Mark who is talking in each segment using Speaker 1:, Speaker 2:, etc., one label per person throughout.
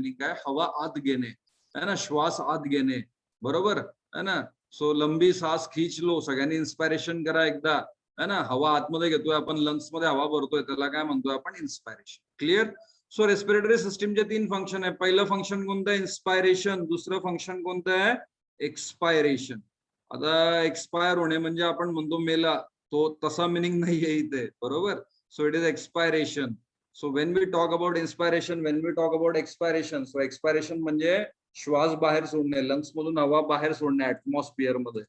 Speaker 1: Meaning काय, हवा आत घेणे है ना, श्वास आत घेणे, बरोबर है ना. सो लंबी सांस खींच लो, सगळ्यांनी इन्स्पायरेशन करा एकदा है ना. हवा आतमध्ये घेतोय आपण, लंग्स मध्ये हवा भरतोय, त्याला काय म्हणतोय आपण, इन्स्पायरेशन. क्लिअर. सो रेस्पिरेटरी सिस्टीमचे 3 फंक्शन आहे. पहिलं फंक्शन कोणतं आहे, इन्स्पायरेशन. दुसरं फंक्शन कोणतं आहे, एक्सपायरेशन. आता एक्सपायर होणे म्हणजे आपण म्हणतो मेला, तो तसा मिनिंग नाहीये इथे, बरोबर. So it is expiration. So when we talk about inspiration, when we talk about expiration, so expiration म्हणजे श्वास बाहेर सोडणे, लंग्स मधून हवा बाहेर सोडणे ऍटमॉस्फिअर मध्ये,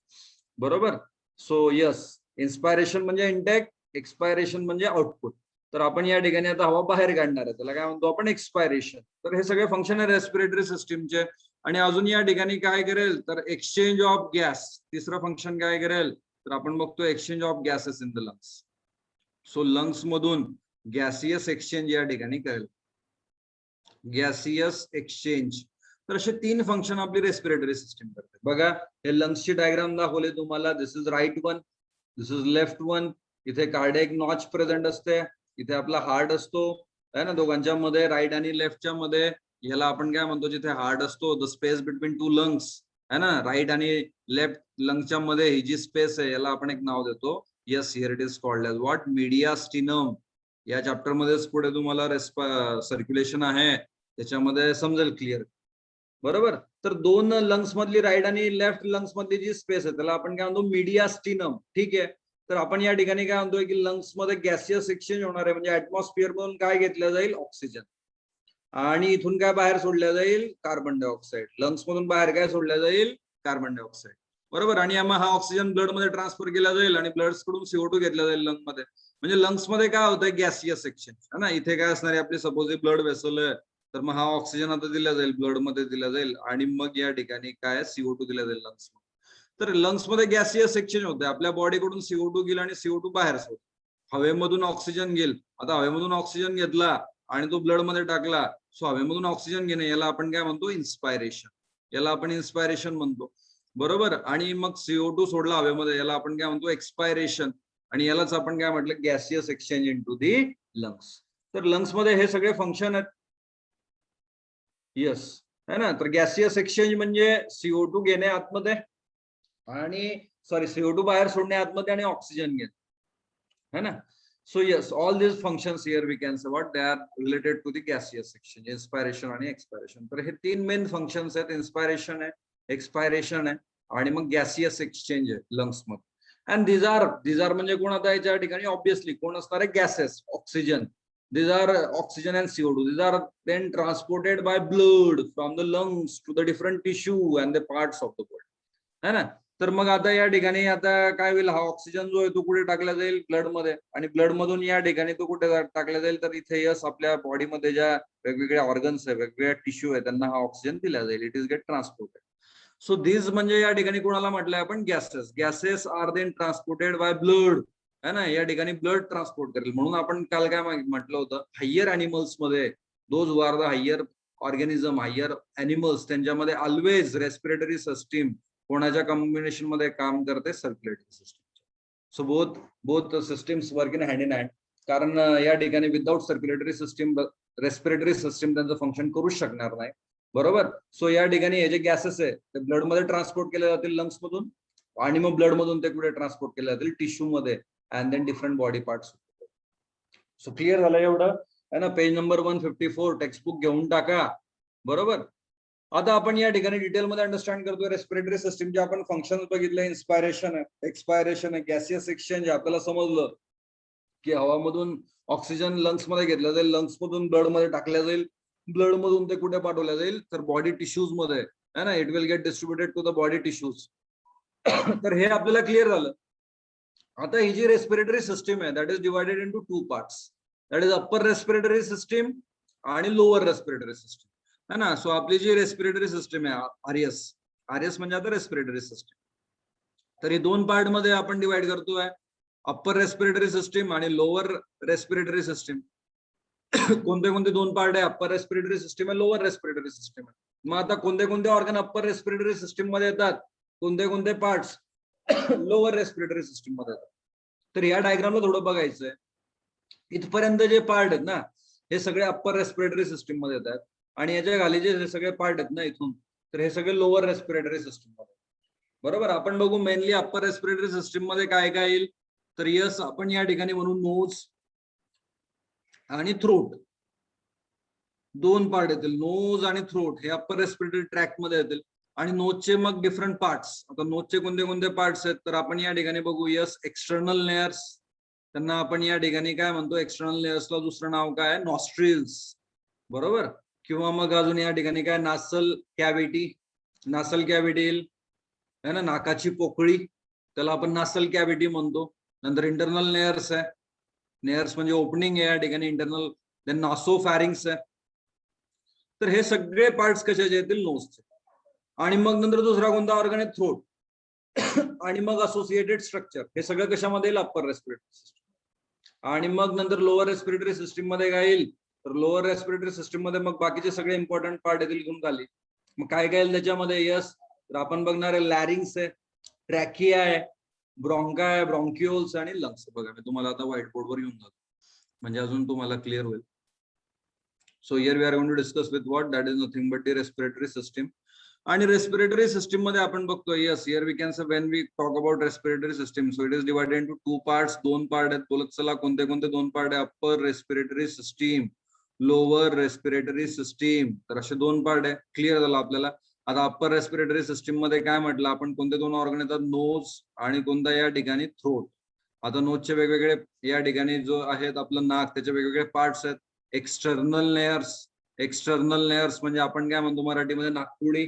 Speaker 1: बरोबर. सो यस, इन्स्पायरेशन म्हणजे इंटेक, एक्सपायरेशन म्हणजे आउटपुट. तर आपण या ठिकाणी आता हवा बाहेर काढणार आहे, त्याला काय म्हणतो आपण, एक्सपायरेशन. तर हे सगळे फंक्शन आहे रेस्पिरेटरी सिस्टीमचे. आणि अजून या ठिकाणी काय करेल, तर एक्सचेंज ऑफ गॅस. तिसरं फंक्शन काय करेल, तर आपण बघतो exchange of gases in the lungs. So lungs मधून गॅसियस एक्सचेंज या ठिकाणी करेल, गॅसियस एक्सचेंज. तर असे 3 फंक्शन आपली रेस्पिरेटरी सिस्टीम करते. बघा हे लंग्सची डायग्राम दाखवली तुम्हाला. This is right one, this is left one. इथे कार्डियक नॉच प्रेझेंट असते, इथे आपला हार्ट असतो है ना, दोघांच्या मध्ये, राईट आणि लेफ्टच्या मध्ये. याला आपण काय म्हणतो, जिथे हार्ट असतो, द स्पेस बिटवीन 2 लंग्स है ना, राईट आणि लेफ्ट लंग्सच्या मध्ये ही जी स्पेस आहे, याला आपण एक नाव देतो. Yes, here it is called as what, mediastinum. या चॅप्टर मध्येच पुढे तुम्हाला सर्क्युलेशन आहे, त्याच्यामध्ये समजेल क्लिअर, बरोबर. तर 2 लंग्स मधली, राईट आणि लेफ्ट लंग्स मधली जी स्पेस आहे, त्याला आपण काय म्हणतो, मीडियास्टिनम. ठीक आहे. तर आपण या ठिकाणी काय म्हणतोय की लंग्स मध्ये गॅसियस एक्सचेंज होणार आहे, म्हणजे ऍटमॉस्फिअर मधून काय घेतलं जाईल, ऑक्सिजन, आणि इथून काय बाहेर सोडल्या जाईल, कार्बन डायऑक्साईड. लंग्स मधून बाहेर काय सोडल्या जाईल, कार्बन डायऑक्साईड, बरोबर. आणि मग हा ऑक्सिजन ब्लड मध्ये ट्रान्सफर केला जाईल आणि ब्लड कडून CO2 घेतला जाईल लंग मध्ये. म्हणजे लंग्स मध्ये काय होतंय, गॅसियस एक्सचेंज है ना. इथे काय असणार आहे आपली, सपोज ब्लड वेसल आहे, तर मग हा ऑक्सिजन आता दिला जाईल, ब्लड मध्ये दिला जाईल, आणि मग या ठिकाणी काय, CO2 दिला जाईल लंग्स मध्ये. तर लंग्स मध्ये गॅसियस एक्सचेंज होते, आपल्या बॉडीकडून CO2 गेला आणि CO2 बाहेर सोड. हवेमधून ऑक्सिजन घेईल, आता हवेमधून ऑक्सिजन घेतला आणि तो ब्लड मध्ये टाकला. सो हवेमधून ऑक्सिजन घेणे, याला आपण काय म्हणतो, इन्स्पायरेशन. याला आपण इन्स्पायरेशन म्हणतो, बरोबर. आणि मग CO2 सोडला हवेमध्ये, याला आपण काय म्हणतो, एक्सपायरेशन. आणि यालाच आपण काय म्हटलं, gaseous exchange into the lungs. तर लंग्स मध्ये हे सगळे फंक्शन आहेत. येस, है ना. तर गॅसियस एक्सचेंज म्हणजे CO2 घेणे आतमध्ये, आणि CO2 बाहेर सोडणे आतमध्ये, आणि ऑक्सिजन घेणे, है ना. So yes, all these functions here we can say what they are related to the gaseous exchange, inspiration आणि expiration. तर हे 3 मेन फंक्शन्स आहेत, इन्स्पायरेशन आहे, एक्सपायरेशन आहे, आणि मग गॅसियस एक्सचेंज आहे लंग्स मध्ये. अँड these are म्हणजे कोण, आता याच्या ठिकाणी ऑब्विसली कोण असणार आहे, gases, oxygen. These are oxygen and CO2. These are then transported by blood from the lungs to the different tissue and the parts of the body, है ना. तर मग आता या ठिकाणी आता काय होईल, हा ऑक्सिजन जो आहे तो कुठे टाकला जाईल, ब्लड मध्ये, आणि ब्लड मधून या ठिकाणी तो कुठे टाकला जाईल, तर इथे यस, आपल्या बॉडीमध्ये ज्या वेगवेगळ्या ऑर्गन्स आहे, वेगवेगळ्या टिश्यू आहे, त्यांना हा ऑक्सिजन दिला जाईल. It is get transported. So this म्हणजे या ठिकाणी कोणाला म्हटलंय आपण, gases. Gases are then transported by blood, है ना. या ठिकाणी ब्लड ट्रान्सपोर्ट करेल. म्हणून आपण काल काय म्हटलं होतं, हायर अॅनिमल्स मध्ये, those who are the higher organism, higher animals, त्यांच्यामध्ये ऑलवेज रेस्पिरेटरी सिस्टीम कोणाच्या कॉम्बिनेशन मध्ये काम करते, circulatory system. So both systems work in hand in hand. कारण या ठिकाणी without circulatory system respiratory system त्यांचं फंक्शन करूच शकणार नाही, बरोबर. सो या ठिकाणी हे जे गॅसेस आहे ते ब्लड मध्ये ट्रान्सपोर्ट केले जातील लंग्स मधून, आणि मग ब्लड मधून ते कुठे ट्रान्सपोर्ट केले जातील, टिश्यू मध्ये, and then different body parts. So clear झालं एवढं, है ना. पेज नंबर 154 टेक्स्टबुक घेऊन टाका, बरोबर. आता आपण या ठिकाणी डिटेलमध्ये अंडरस्टँड करतोय रेस्पिरेटरी सिस्टीमचे आपण फंक्शन बघितले, इन्स्पायरेशन आहे, एक्सपायरेशन आहे, गॅसियस एक्सचेंज. आपल्याला समजलं की हवामधून ऑक्सिजन लंग्स मध्ये घेतलं जाईल, लंग्स मधून ब्लड मध्ये टाकल्या जाईल, ब्लड मधून ते कुठे पाठवल्या जाईल, तर बॉडी टिश्यूज मध्ये, है ना. It will get distributed to the body tissues. तर हे आपल्याला क्लिअर झालं. आता ही जी रेस्पिरेटरी सिस्टीम आहे, that is divided into 2 parts. That is upper respiratory system आणि लोअर रेस्पिरेटरी सिस्टीम, है ना. सो आपली जी रेस्पिरेटरी सिस्टीम आहे, आरएस म्हणजे आता रेस्पिरेटरी सिस्टीम. तर हे 2 पार्ट मध्ये आपण डिवाइड करतोय, अप्पर रेस्पिरेटरी सिस्टीम आणि लोअर रेस्पिरेटरी सिस्टीम. कोणते कोणते 2 पार्ट आहे, अप्पर रेस्पिरेटरी सिस्टीम आहे, लोअर रेस्पिरेटरी सिस्टीम आहे. मग आता कोणते कोणते ऑर्गन अप्पर रेस्पिरेटरी सिस्टीम मध्ये येतात, कोणते कोणते पार्ट्स लोअर रेस्पिरेटरी सिस्टीम मध्ये येतात. तर या डायग्रामला थोडं बघायचंय. इथपर्यंत जे पार्ट आहेत ना, हे सगळे अप्पर रेस्पिरेटरी सिस्टीम मध्ये येतात, आणि याच्या खाली जे सगळे पार्ट आहेत ना इथून, तर हे सगळे लोअर रेस्पिरेटरी सिस्टम मध्ये. बरोबर. आपण बघू मेनली अप्पर रेस्पिरेटरी सिस्टीम मध्ये काय काय येईल. तर यस आपण या ठिकाणी म्हणू नोज आणि थ्रोट, दोन पार्ट येतील, नोज आणि थ्रोट हे अप्पर रेस्पिरेटरी ट्रॅक मध्ये येतील. आणि नोजचे मग डिफरंट पार्ट्स. आता नोजचे कोणते कोणते पार्ट्स आहेत तर आपण या ठिकाणी बघू. यस एक्सटर्नल लेयर्स, त्यांना आपण या ठिकाणी काय म्हणतो, एक्सटर्नल लेयर्सला दुसरं नाव काय, नॉस्ट्रिल्स. बरोबर. किंवा मग अजून या ठिकाणी काय, नासल कॅव्हिटी, नासल कॅव्हिटी येईल है ना, नाकाची पोकळी, त्याला आपण नासल कॅव्हिटी म्हणतो. नंतर इंटरनल लेयर्स आहे, लेयर्स म्हणजे ओपनिंग आहे या ठिकाणी इंटरनल. देन नासो फॅरिंग्स आहे. तर हे सगळे पार्ट्स कशाचे येतील, नोजचे. आणि मग नंतर दुसरा कोणता ऑर्गन आहे, थ्रोट. आणि मग असोसिएटेड स्ट्रक्चर, हे सगळं कशामध्ये येईल, अप्पर रेस्पिरेटरी सिस्टम. आणि मग नंतर लोअर रेस्पिरेटरी सिस्टीम मध्ये काय येईल, तर लोअर रेस्पिरेटरी सिस्टीम मध्ये मग बाकीचे सगळे इम्पॉर्टंट पार्ट येतील इथून खाली. मग काय काय येईल त्याच्यामध्ये, यस तर आपण बघणार आहे लॅरिंग्स आहे, ट्रॅकिया आहे, ब्रॉन्का आहे, ब्रॉन्क्युल्स आणि लंग्स. बघा मी तुम्हाला आता व्हाईट बोर्डवर येऊन जातो म्हणजे अजून तुम्हाला क्लिअर होईल. So here we are going to discuss with what, that is nothing but the respiratory system. आणि रेस्पिरेटरी सिस्टीम मध्ये आपण बघतो, yes here we can say when we talk about respiratory system, so it is divided into two parts. दोन part आहेत. बोलत चला कोणते कोणते दोन पार्ट आहे, upper respiratory system, lower respiratory system. तर असे दोन पार्ट आहे. क्लिअर झालं आपल्याला. आता अप्पर रेस्पिरेटरी सिस्टीम मध्ये काय म्हटलं आपण, कोणते दोन ऑर्गन येतात, नोज आणि कोणता या ठिकाणी थ्रोट. आता नोजचे वेगवेगळे या ठिकाणी जो आहेत आपलं नाक, त्याचे वेगवेगळे पार्ट्स आहेत. एक्सटर्नल लेयर्स, एक्सटर्नल लेयर्स म्हणजे आपण काय म्हणतो मराठीमध्ये नाकपुडी,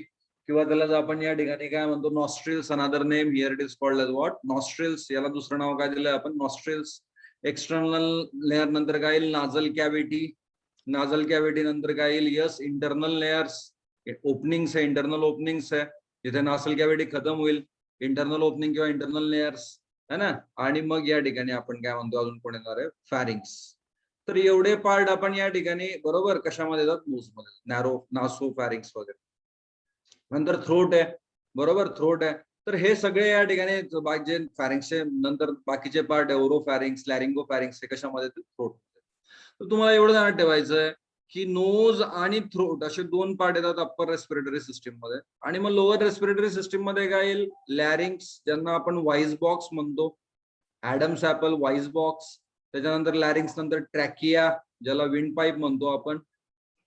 Speaker 1: किंवा त्याला आपण या ठिकाणी काय म्हणतो, nostrils. Another name here it is called as what, nostrils. याला दुसरं नाव काय दिलंय आपण, नॉस्ट्रिल्स. एक्सटर्नल लेयर नंतर काय येईल, नाझल कॅव्हिटी. नाझल कॅव्हिटी नंतर काय येईल, यस इंटरनल लेयर्स, ओपनिंग्स आहे, इंटरनल ओपनिंग्स आहे. जिथे नासल कॅव्हिटी खतम होईल, इंटरनल ओपनिंग किंवा इंटरनल लेयर्स है ना. आणि मग या ठिकाणी आपण काय म्हणतो, अजून कोण येणार आहे, फॅरिंग्स. तर एवढे पार्ट आपण या ठिकाणी बरोबर कशामध्ये येतात, नोज मध्ये, नॅरो नासो फॅरिंग्स वगैरे. नंतर थ्रोट आहे, बरोबर, थ्रोट आहे. तर हे सगळे या ठिकाणी जे फॅरिंग्सचे नंतर बाकीचे पार्ट आहे, ओरो फॅरिंग्स, लॅरिंगो फॅरिंग्स, हे कशामध्ये, थ्रोट. तर तुम्हाला एवढं ध्यानात ठेवायचं आहे की नोज आणि थ्रोट असे दोन पार्ट येतात अप्पर रेस्पिरेटरी सिस्टीम मध्ये. आणि मग लोअर रेस्पिरेटरी सिस्टीम मध्ये काय येईल, लॅरिंग्स, ज्यांना आपण व्हाईस बॉक्स म्हणतो, ऍडम्स ऍपल, व्हाईस बॉक्स. त्याच्यानंतर लॅरिंग्स नंतर ट्रॅकिया, ज्याला विंड पाईप म्हणतो आपण.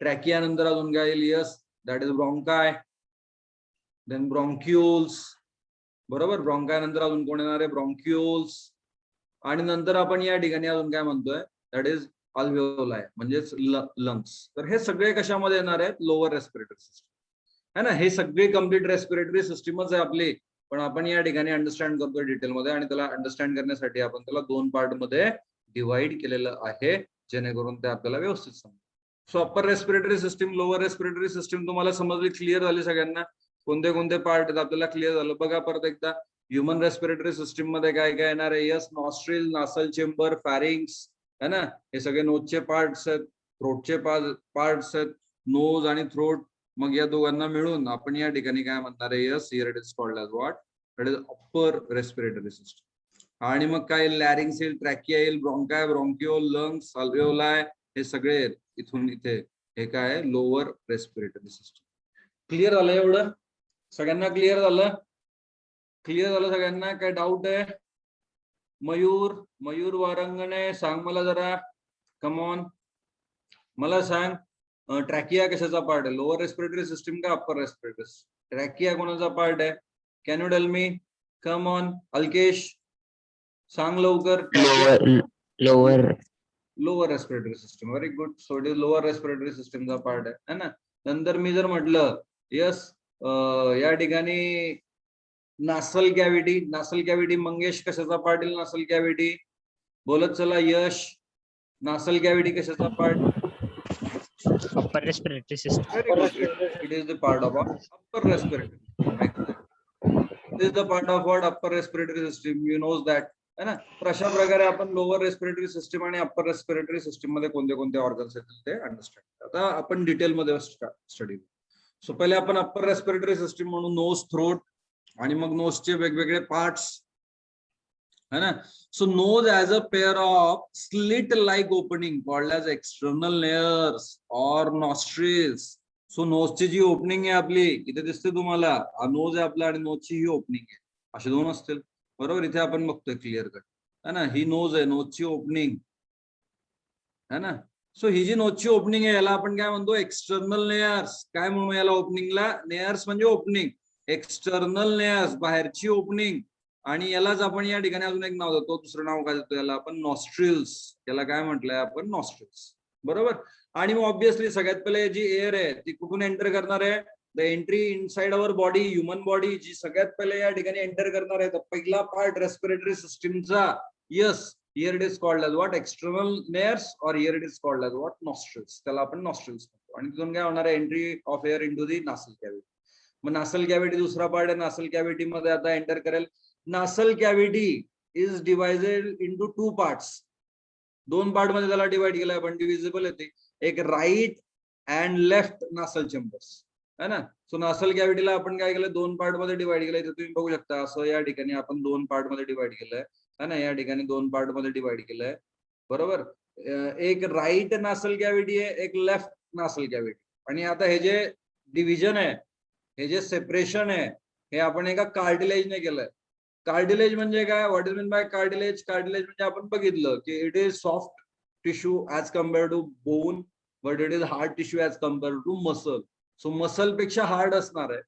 Speaker 1: ट्रॅकिया नंतर अजून काय येईल, yes that is bronchi, then bronchioles. बरोबर. ब्रॉन्काय नंतर अजून कोण येणार आहे, ब्रॉन्क्युल्स. आणि नंतर आपण या ठिकाणी अजून काय म्हणतोय, दॅट इज अल्व्हेओलाई म्हणजेच लंग्स. तर हे सगळे कशामध्ये येणार आहेत, लोअर रेस्पिरेटरी सिस्टम है ना. हे सगळे कम्प्लीट रेस्पिरेटरी सिस्टीमच आहे आपली, पण आपण या ठिकाणी अंडरस्टँड करतोय डिटेलमध्ये. आणि त्याला अंडरस्टँड करण्यासाठी आपण त्याला दोन पार्ट मध्ये डिवाइड केलेलं आहे, जेणेकरून ते आपल्याला व्यवस्थित समजेल. So upper respiratory system, lower respiratory system तुम्हाला समजली, क्लिअर झाली सगळ्यांना, कोणते कोणते पार्ट आहेत आपल्याला क्लिअर झालं. बघा परत एकदा, ह्युमन रेस्पिरेटरी सिस्टीम मध्ये काय काय येणार आहे, yes nostril, nasal chamber, pharynx है ना. हे सगळे नोजचे पार्ट्स आहेत, थ्रोटचे पार्ट्स आहेत, नोज आणि थ्रोट. मग या दोघांना मिळून आपण या ठिकाणी काय म्हणणार आहे, yes here it is called as what, that is upper respiratory system. आणि मग काय, लॅरिंग्स येईल, ट्रॅकिया येईल, ब्रॉन्काय, ब्रॉन्क्युल, लंग्स, अल्व्हेओलाई, हे सगळे इथून इथे. हे काय, लोअर रेस्पिरेटरी सिस्टम. क्लिअर झालं एवढं सगळ्यांना, क्लिअर झालं, क्लिअर झालं सगळ्यांना, काय डाऊट आहे. मयूर, मयूर वारंगणे सांग मला जरा, कमॉन मला सांग, ट्रॅकिया कशाचा पार्ट आहे, लोअर रेस्पिरेटरी सिस्टीम का अप्पर रेस्पिरेटरी? ट्रॅकिया कोणाचा पार्ट आहे, can you tell me, come on Alkesh सांग लवकर.
Speaker 2: Lower
Speaker 1: lower respiratory system, very good. So it is lower respiratory सिस्टमचा पार्ट आहे ना. नंतर मी जर म्हटलं, यस या ठिकाणी nasal cavity, nasal cavity, Mangesh कशाचा पार्ट येईल, नासल कॅव्हिटी बोलत चला, यश नासल कॅव्हिटी कशाचा part,
Speaker 2: upper respiratory system.
Speaker 1: Very good, it is the part of upper respiratory system. It is the part of what, upper respiratory system, you nose that है ना. तर अशा प्रकारे आपण लोअर रेस्पिरेटरी सिस्टम आणि upper respiratory system मध्ये कोणते कोणते ऑर्गन्स येतील ते अंडरस्टँड. आता आपण डिटेलमध्ये स्टडी. सो पहिले आपण अप्पर रेस्पिरेटरी सिस्टम म्हणून नोज, थ्रोट आणि मग नोजचे वेगवेगळे पार्ट्स है ना. So nose as a pair of slit like opening called as external layers और नॉस्ट्रिल्स सो नोजची जी ओपनिंग आहे आपली इथे दिसते तुम्हाला, हा नोज आहे आपला आणि नोजची ही ओपनिंग आहे, असे दोन असतील बरोबर. इथे आपण बघतोय क्लिअर कट है ना, ही नोज आहे, नोजची ओपनिंग है ना. सो ही जी नोजची ओपनिंग आहे याला आपण काय म्हणतो, एक्सटर्नल लेयर्स. काय म्हणू याला ओपनिंगला, लेयर्स म्हणजे ओपनिंग, एक्सटर्नल लेयर्स बाहेरची ओपनिंग. आणि यालाच आपण या ठिकाणी अजून एक नाव देतो, दुसरं नाव काय देतो याला आपण, नॉस्ट्रिल्स. याला काय म्हटलंय आपण, नॉस्ट्रिल्स बरोबर. आणि मग ऑब्विसली सगळ्यात पहिले जी एअर आहे ती कुठून एंटर करणार आहे, the entry inside our body, human body जी सगळ्यात पहिले या ठिकाणी एंटर करणार आहे, तर पहिला पार्ट रेस्पिरेटरी सिस्टीमचा, yes, here it is called as what, external layers, or here it is called as what, nostrils. त्याला आपण nostrils म्हणतो. आणि तिथून काय होणार आहे, entry of air into the nasal cavity. मग नासल कॅव्हिटी दुसरा पार्ट आहे, नासल कॅव्हिटी मध्ये आता एंटर करेल. Nasal cavity is divided into two parts. दोन पार्ट मध्ये त्याला डिवाइड केलंय आपण, डिव्हिजिबल येते, एक right and left nasal chambers है ना. सो नासल कॅव्हिटीला आपण काय केलं, दोन पार्ट मध्ये डिवाइड केलंय. तर तुम्ही बघू शकता असं या ठिकाणी आपण दोन पार्ट मध्ये डिवाइड केलंय है ना, या ठिकाणी दोन पार्ट मध्ये डिवाइड केलंय बरोबर. एक राईट नासल कॅव्हिटी आहे, एक लेफ्ट नासल कॅव्हिटी. आणि आता हे जे डिव्हिजन आहे, हे जे सेपरेशन आहे, हे आपण एका कार्टिलेजने केलंय. कार्टिलेज म्हणजे काय, what is mean by cartilage. Cartilage म्हणजे आपण बघितलं की it is soft tissue as compare to bone, but it is hard tissue as compare to muscle. So muscle पेक्षा हार्ड असणार आहे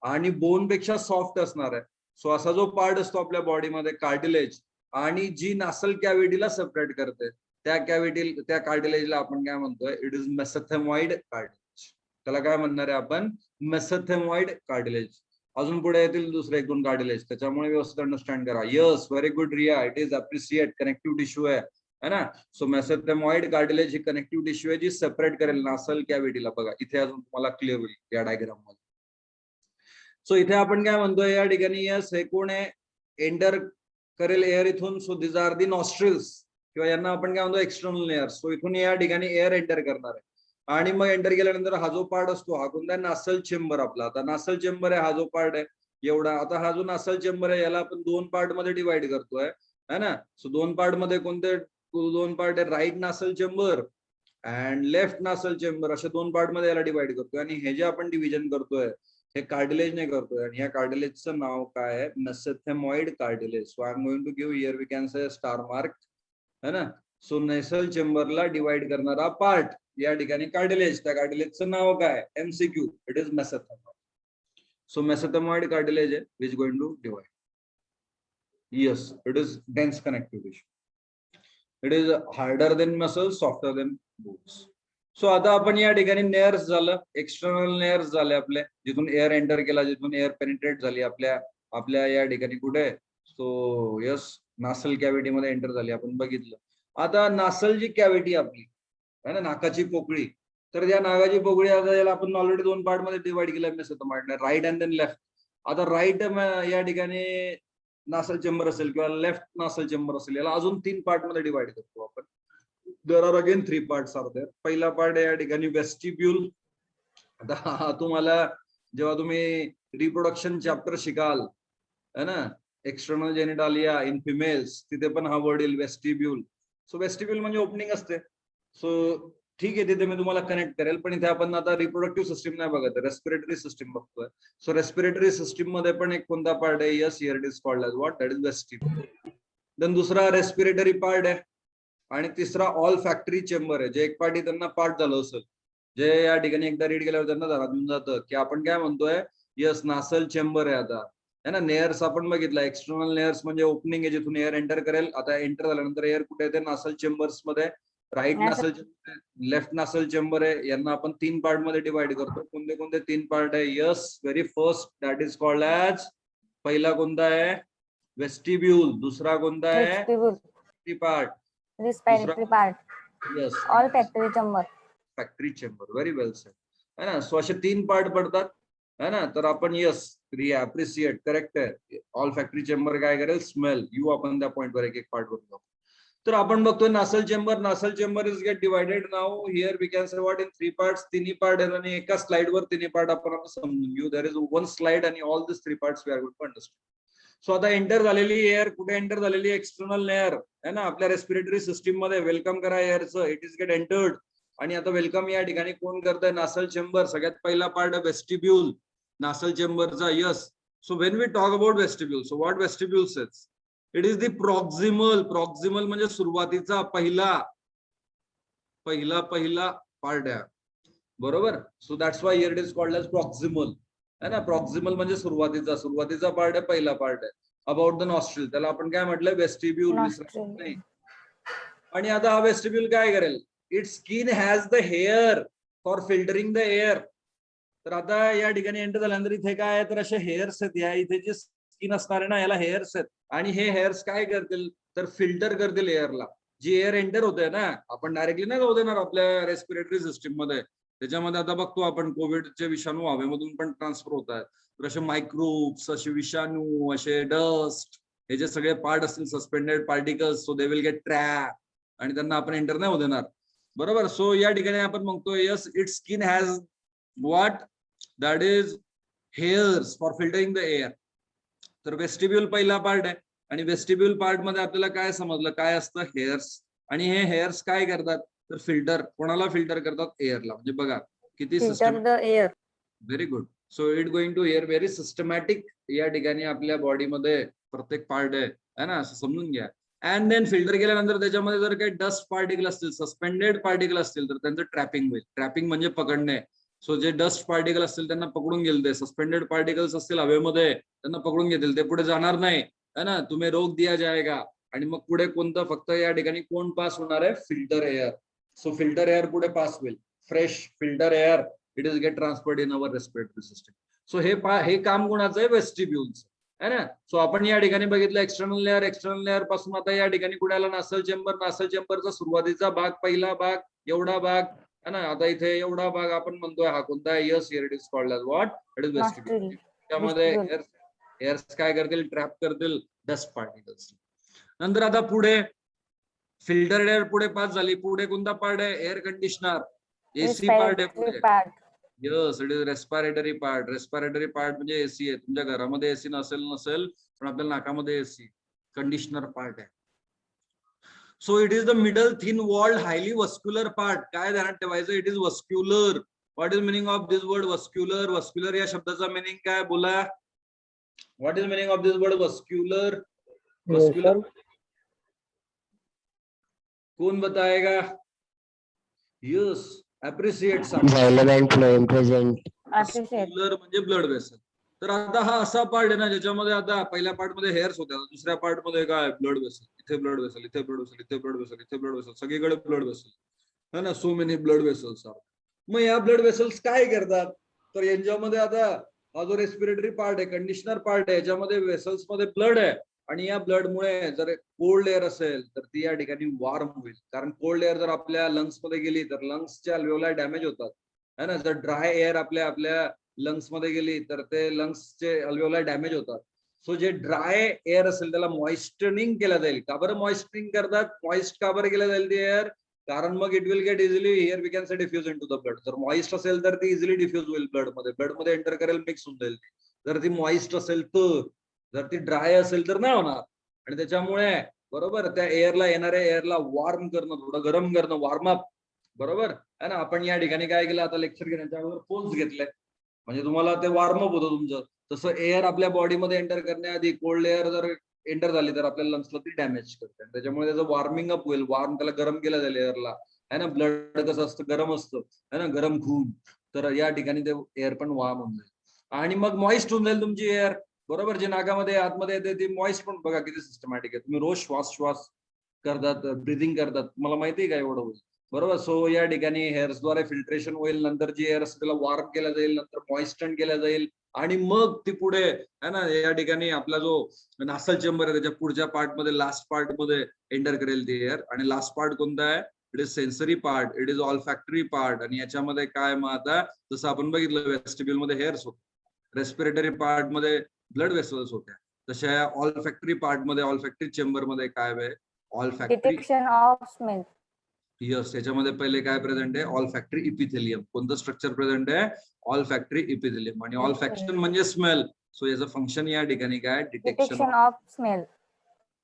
Speaker 1: आणि बोन पेक्षा सॉफ्ट असणार आहे. सो असा जो पार्ट असतो आपल्या बॉडीमध्ये कार्टिलेज, आणि जी नासल कॅव्हिटीला सेपरेट करते त्या कार्टिलेजला आपण काय म्हणतोय, इट इज मेसेथेमॉइड कार्टिलेज. त्याला काय म्हणणार आहे आपण, मेसेथेमॉइड कार्टिलेज. अजून पुढे येतील दुसरे एक दोन कार्टिलेज, त्याच्यामुळे व्यवस्थित अंडरस्टँड करा. Yes, very good Riya, it is appreciate, connective tissue आहे ना. सो मेसेथेमॉइड कार्टिलेज ही कनेक्टिव्ह टिश्यू आहे जी सेपरेट करेल नासल कॅव्हिटीला. बघा इथे अजून तुम्हाला क्लिअर होईल या डायग्राम मध्ये. सो इथे आपण काय म्हणतोय या ठिकाणी, यस, हे कोण आहे, एंटर करेल एअर इथून. So this are the nostrils, किंवा यांना आपण काय म्हणतो, एक्सटर्नल लेअर. सो इथून या ठिकाणी एअर एंटर करणार आहे. आणि मग एंटर केल्यानंतर हा जो पार्ट असतो हा कोणता, नासल चेंबर आपला. आता नासल चेंबर आहे हा जो पार्ट आहे एवढा. आता हा जो नासल चेंबर आहे याला आपण दोन पार्ट मध्ये डिवाइड करतोय है ना. सो दोन पार्ट मध्ये कोणते दोन पार्ट आहे, right nasal chamber and left nasal chamber, अशा दोन पार्ट मध्ये याला डिवाइड करतोय. आणि हे जे आपण डिव्हिजन करतोय हे कार्टिलेजने करतोय. आणि या कार्टिलेजचं नाव काय आहे, mesethmoid cartilage. So I am going to give here we can say star mark है ना. सो नेसल चेंबरला डिवाइड करणारा पार्ट या ठिकाणी कार्टिलेज. त्या कार्टिलेजचं नाव काय, MCQ, it is mesethmoid. So mesethmoid cartilage आहे which going to divide. Yes, it is dense connective tissue. It is harder than muscle, softer than bones. So आता आपण या ठिकाणी नेअर्स झालं, एक्सटर्नल नेअर्स झाले आपले, जिथून एअर एंटर केला, जिथून एअर पेनिट्रेट झाली आपल्या या ठिकाणी कुठे. सो यस, नासल कॅव्हिटी मध्ये एंटर झाली, आपण बघितलं. आता नासल जी कॅव्हिटी आपली है ना, नाकाची पोकळी, तर त्या नाकाची पोकळी आता याला आपण ऑलरेडी दोन पार्ट मध्ये डिवाइड केलं मेसेथेमॉइडने, राईट अँड देन लेफ्ट. आता राईट या ठिकाणी नासल चेंबर असेल किंवा लेफ्ट नासल चेंबर असेल, याला अजून तीन पार्ट मध्ये डिवाइड करतो आपण. There are again three parts are there. पहिला पार्ट आहे या ठिकाणी वेस्टिब्यूल. आता तुम्हाला जेव्हा तुम्ही रिप्रोडक्शन चॅप्टर शिकाल है ना, एक्सटर्नल जेनिटालिया इन फिमेल्स, तिथे पण हा वर्ड येईल, वेस्टिब्यूल. सो वेस्टिब्यूल म्हणजे ओपनिंग असते. सो ठीक आहे, तिथे मी तुम्हाला कनेक्ट करेल, पण इथे आपण आता रिप्रोडक्टिव्ह सिस्टीम नाही बघत, रेस्पिरेटरी सिस्टीम बघतोय. सो रेस्पिरेटरी सिस्टीम मध्ये पण एक कोणता पार्ट आहे, yes, here it is called as what, that is vestibule. Then दुसरा रेस्पिरेटरी पार्ट आहे. आणि तिसरा ऑल फॅक्टरी चेंबर आहे, जे एक पार्टी त्यांना पार्ट झालं असेल, जे या ठिकाणी एकदा रीड केल्यावर त्यांना जाणून जातं की आपण काय म्हणतोय, यस, नासल चेंबर आहे आता है ना. नेअर्स आपण बघितलं, एक्सटर्नल नेअर्स म्हणजे ओपनिंग आहे जिथून एअर एंटर करेल. आता एंटर झाल्यानंतर एअर कुठे येते, नासल चेंबर्स मध्ये. Right nasal chamber, left nasal chamber आहे. यांना आपण तीन पार्ट मध्ये डिवाइड करतो. कोणते कोणते तीन पार्ट आहे, yes, very first that is called as, पहिला कोणता आहे, वेस्टिब्यूल. दुसरा कोणता आहे, पार्ट,
Speaker 3: respiratory part,
Speaker 1: यस,
Speaker 3: all factory chamber.
Speaker 1: Factory chamber, very well said है ना. सो असे तीन पार्ट पडतात है ना. तर आपण यस, रिया, अप्रिशिएट, करेक्ट आहे. ऑल फॅक्टरी चेंबर काय करेल, स्मेल. यू आपण त्या पॉइंटवर एक एक पार्ट बघतो. तर आपण बघतोय nasal chamber. Nasal chamber is get divided now here we can say what, in three parts. तिन्ही पार्ट आहेत आणि एका स्लाइड वर तिन्ही पार्ट आपण समजून घेऊ. देयर इज वन स्लाइड आणि all this three parts we are going to understand. So आता एंटर झालेली एअर कुठे एंटर झालेली, एक्सटर्नल लेअर है ना, आपल्या रेस्पिरेटरी सिस्टीम मध्ये. वेलकम करा एअरचं, इट इज गेट एंटर्ड. आणि आता वेलकम या ठिकाणी कोण करतंय? Nasal chamber. सगळ्यात पहिला पार्ट वेस्टिब्यूल, नासल चेंबरचा. Yes. So when we talk about vestibule, so what vestibule says? It is the proximal म्हणजे सुरुवातीचा पहिला पार्ट आहे. बरोबर. So that's why here it is called as proximal. है ना, प्रॉक्सिमल म्हणजे सुरुवातीचा पार्ट आहे, पहिला पार्ट आहे. अबाउट द नॉस्ट्रिल, त्याला आपण काय म्हटलंय? वेस्टिब्यूल.
Speaker 3: Nostril.
Speaker 1: आणि आता हा वेस्टिब्यूल काय करेल? It skin has the hair for filtering the air. तर आता या ठिकाणी एंटर झाल्यानंतर इथे काय आहे? तर असे हेअर्स आहेत. या इथे जे स्किन असणार आहे ना, याला हेअर्स आहेत. आणि हे हेअर्स काय करतील? तर फिल्टर करतील एअरला. जी एअर एंटर होते ना, आपण डायरेक्टली नाही जाऊ देणार आपल्या रेस्पिरेटरी सिस्टीम मध्ये. त्याच्यामध्ये आता बघतो आपण कोविडचे विषाणू हवेमधून पण ट्रान्सफर होत आहेत. तर असे मायक्रोब्स, असे विषाणू, असे डस्ट, हे जे सगळे पार्ट असतील suspended particles, so they will get trap आणि त्यांना आपण एंटर नाही होऊ देणार. बरोबर. सो या ठिकाणी आपण म्हणतो yes, it skin has what? That is hairs for filtering the air. तर वेस्टिब्यूल पहिला पार्ट आहे आणि वेस्टिब्यूल पार्ट मध्ये आपल्याला काय समजलं? काय असतं? हेअर्स. आणि हे हेअर्स काय करतात? तर फिल्टर. कोणाला फिल्टर करतात? एअरला. म्हणजे बघा किती
Speaker 3: Filter
Speaker 1: system.
Speaker 3: the air.
Speaker 1: Very good. So it going to air very systematic. या ठिकाणी आपल्या बॉडीमध्ये प्रत्येक पार्ट आहे ना, असं समजून घ्या. अँड देन फिल्टर केल्यानंतर त्याच्यामध्ये जर काही डस्ट पार्टिकल असतील, सस्पेंडेड पार्टिकल असतील, तर त्यांचं ट्रॅपिंग होईल. ट्रॅपिंग म्हणजे पकडणे. सो जे डस्ट पार्टिकल असतील त्यांना पकडून घेईल ते. सस्पेंडेड पार्टिकल्स असतील हवेमध्ये, त्यांना पकडून घेतील. ते पुढे जाणार नाही, है ना. तुम्ही रोग दिया जाएगा. आणि मग पुढे कोणतं? फक्त या ठिकाणी कोण पास होणार आहे? Filter air. So filter air पुढे पास होईल. Fresh filter air it is gate transferred in our respiratory system. So हे काम कोणाचं आहे? वेस्टिब्यूलचं, है ना. सो आपण या ठिकाणी बघितलं एक्सटर्नल लेअर पासून आता या ठिकाणी कुठे आला? नासल चेंबरचा सुरुवातीचा भाग, पहिला भाग, एवढा भाग, है ना. आता इथे एवढा भाग आपण म्हणतोय हा कोणता आहे? Yes, here it is called as what? It is vestibule.
Speaker 3: Nostril.
Speaker 1: त्यामध्ये
Speaker 3: Vestibule.
Speaker 1: एअर्स काय करतील? ट्रॅप करतील डस्ट पार्टिकल्स. नंतर आता पुढे फिल्टर एअर पुढे पास झाली. पुढे कोणता पार्ट आहे? Air conditioner. एसी पार्ट आहे
Speaker 3: Respiratory
Speaker 1: पुढे.
Speaker 3: part.
Speaker 1: Yes, it is respiratory part. Respiratory part म्हणजे एसी आहे. तुमच्या घरामध्ये एसी नसेल पण आपल्या नाकामध्ये एसी. कंडिशनर पार्ट आहे. So it is the middle thin walled highly vascular part. काय ध्यानात ठेवायचं? It is vascular. What is meaning of this word vascular? Vascular या शब्दाचा मिनिंग काय? बोला. What is meaning of this word vascular? Vascular कौन बताएगा? Yes, appreciate.
Speaker 2: Xylem and phloem present.
Speaker 3: Appreciate.
Speaker 1: म्हणजे blood vessel. तर आता हा असा पार्ट आहे ना ज्याच्यामध्ये आता पहिल्या पार्ट मध्ये हेअर्स होत्या, दुसऱ्या पार्ट मध्ये काय? Blood vessel. इथे ब्लड वेसल, इथे ब्लड वेसल, इथे ब्लड वेसल, इथे ब्लड वेसल, सगळीकडे ब्लड वेसल, है ना. So many blood vessels. मग या ब्लड वेसल्स काय करतात? तर यांच्यामध्ये आता हा जो रेस्पिरेटरी पार्ट आहे, कंडिशनर पार्ट आहे, याच्यामध्ये वेसल्स मध्ये ब्लड आहे. आणि या ब्लड मुळे जर कोल्ड एअर असेल तर ती या ठिकाणी वॉर्म होईल. कारण कोल्ड एअर जर आपल्या लंग्स मध्ये गेली तर लंग्सच्या अल्व्हेओलाई डॅमेज होतात, है ना. जर ड्राय एअर आपल्या लंग्स मध्ये गेली तर ते लंग्सचे अल्व्हेओलाई डॅमेज होतात. सो जे ड्राय एअर असेल त्याला मॉइस्टनिंग केलं जाईल. का बरं मॉइस्टनिंग करतात? मॉइस्ट का बरं केलं जाईल ती एअर? कारण मग it will get easily, here we can say diffuse in to the blood. जर मॉइस्ट असेल तर ती इझिली डिफ्यूज होईल ब्लडमध्ये एंटर करेल, मिक्स होऊन जाईल. जर ती मॉइस्ट असेल तर, जर ती ड्राय असेल तर नाही होणार. आणि त्याच्यामुळे बरोबर त्या एअरला, येणाऱ्या एअरला वॉर्म करणं, थोडं गरम करणं, वॉर्मअप. बरोबर आहे ना. आपण या ठिकाणी काय केलं? आता लेक्चर घेण्याच्या अगोदर पोल्स घेतले म्हणजे तुम्हाला ते वॉर्मअप होतं तुमचं. तसं एअर आपल्या बॉडीमध्ये एंटर करण्याआधी कोल्ड एअर जर एंटर झाली तर आपल्या लंग्सला ती डॅमेज करते. त्याच्यामुळे त्याचं वॉर्मिंग अप होईल. त्याला गरम केलं जाईल एअरला, है ना. ब्लड कसं असतं? गरम असतं, है ना, गरम खून. तर या ठिकाणी ते एअर पण वॉर्म होऊन जाईल आणि मग मॉइस्ट होऊन जाईल तुमची एअर. बरोबर. जे नाकामध्ये आतमध्ये येते ती मॉइस्ट पण बघा किती सिस्टमॅटिक आहे. तुम्ही रोज श्वास करतात, ब्रिदिंग करतात, तुम्हाला माहिती आहे का एवढं होईल? बरोबर. सो या ठिकाणी हेअर्सद्वारे फिल्ट्रेशन होईल. नंतर जी एअर असते त्याला वॉर्म केलं जाईल, नंतर मॉइस्टन केलं जाईल आणि मग ती पुढे, है ना, या ठिकाणी आपला जो नासल चेंबर आहे त्याच्या पुढच्या पार्ट मध्ये, लास्ट पार्ट मध्ये एंटर करेल ती एअर. आणि लास्ट पार्ट कोणता आहे? It is sensory part, it is all factory part. आणि याच्यामध्ये काय? मग आता जसं आपण बघितलं वेस्टिब्यूल मध्ये हेअर्स होते, रेस्पिरेटरी पार्ट मध्ये ब्लड वेसल्स होत्या, तशा ऑल फॅक्टरी पार्ट मध्ये, ऑल फॅक्टरी चेंबर मध्ये काय आहे? All factory.
Speaker 3: Detection of smell.
Speaker 1: Yes, त्याच्यामध्ये पहिले काय प्रेझेंट आहे? All factory epithelium. कोणतं स्ट्रक्चर प्रेझेंट आहे? All factory epithelium. आणि ऑल फॅक्शन म्हणजे स्मेल. सो याचं फंक्शन या ठिकाणी काय?
Speaker 3: Detection of smell.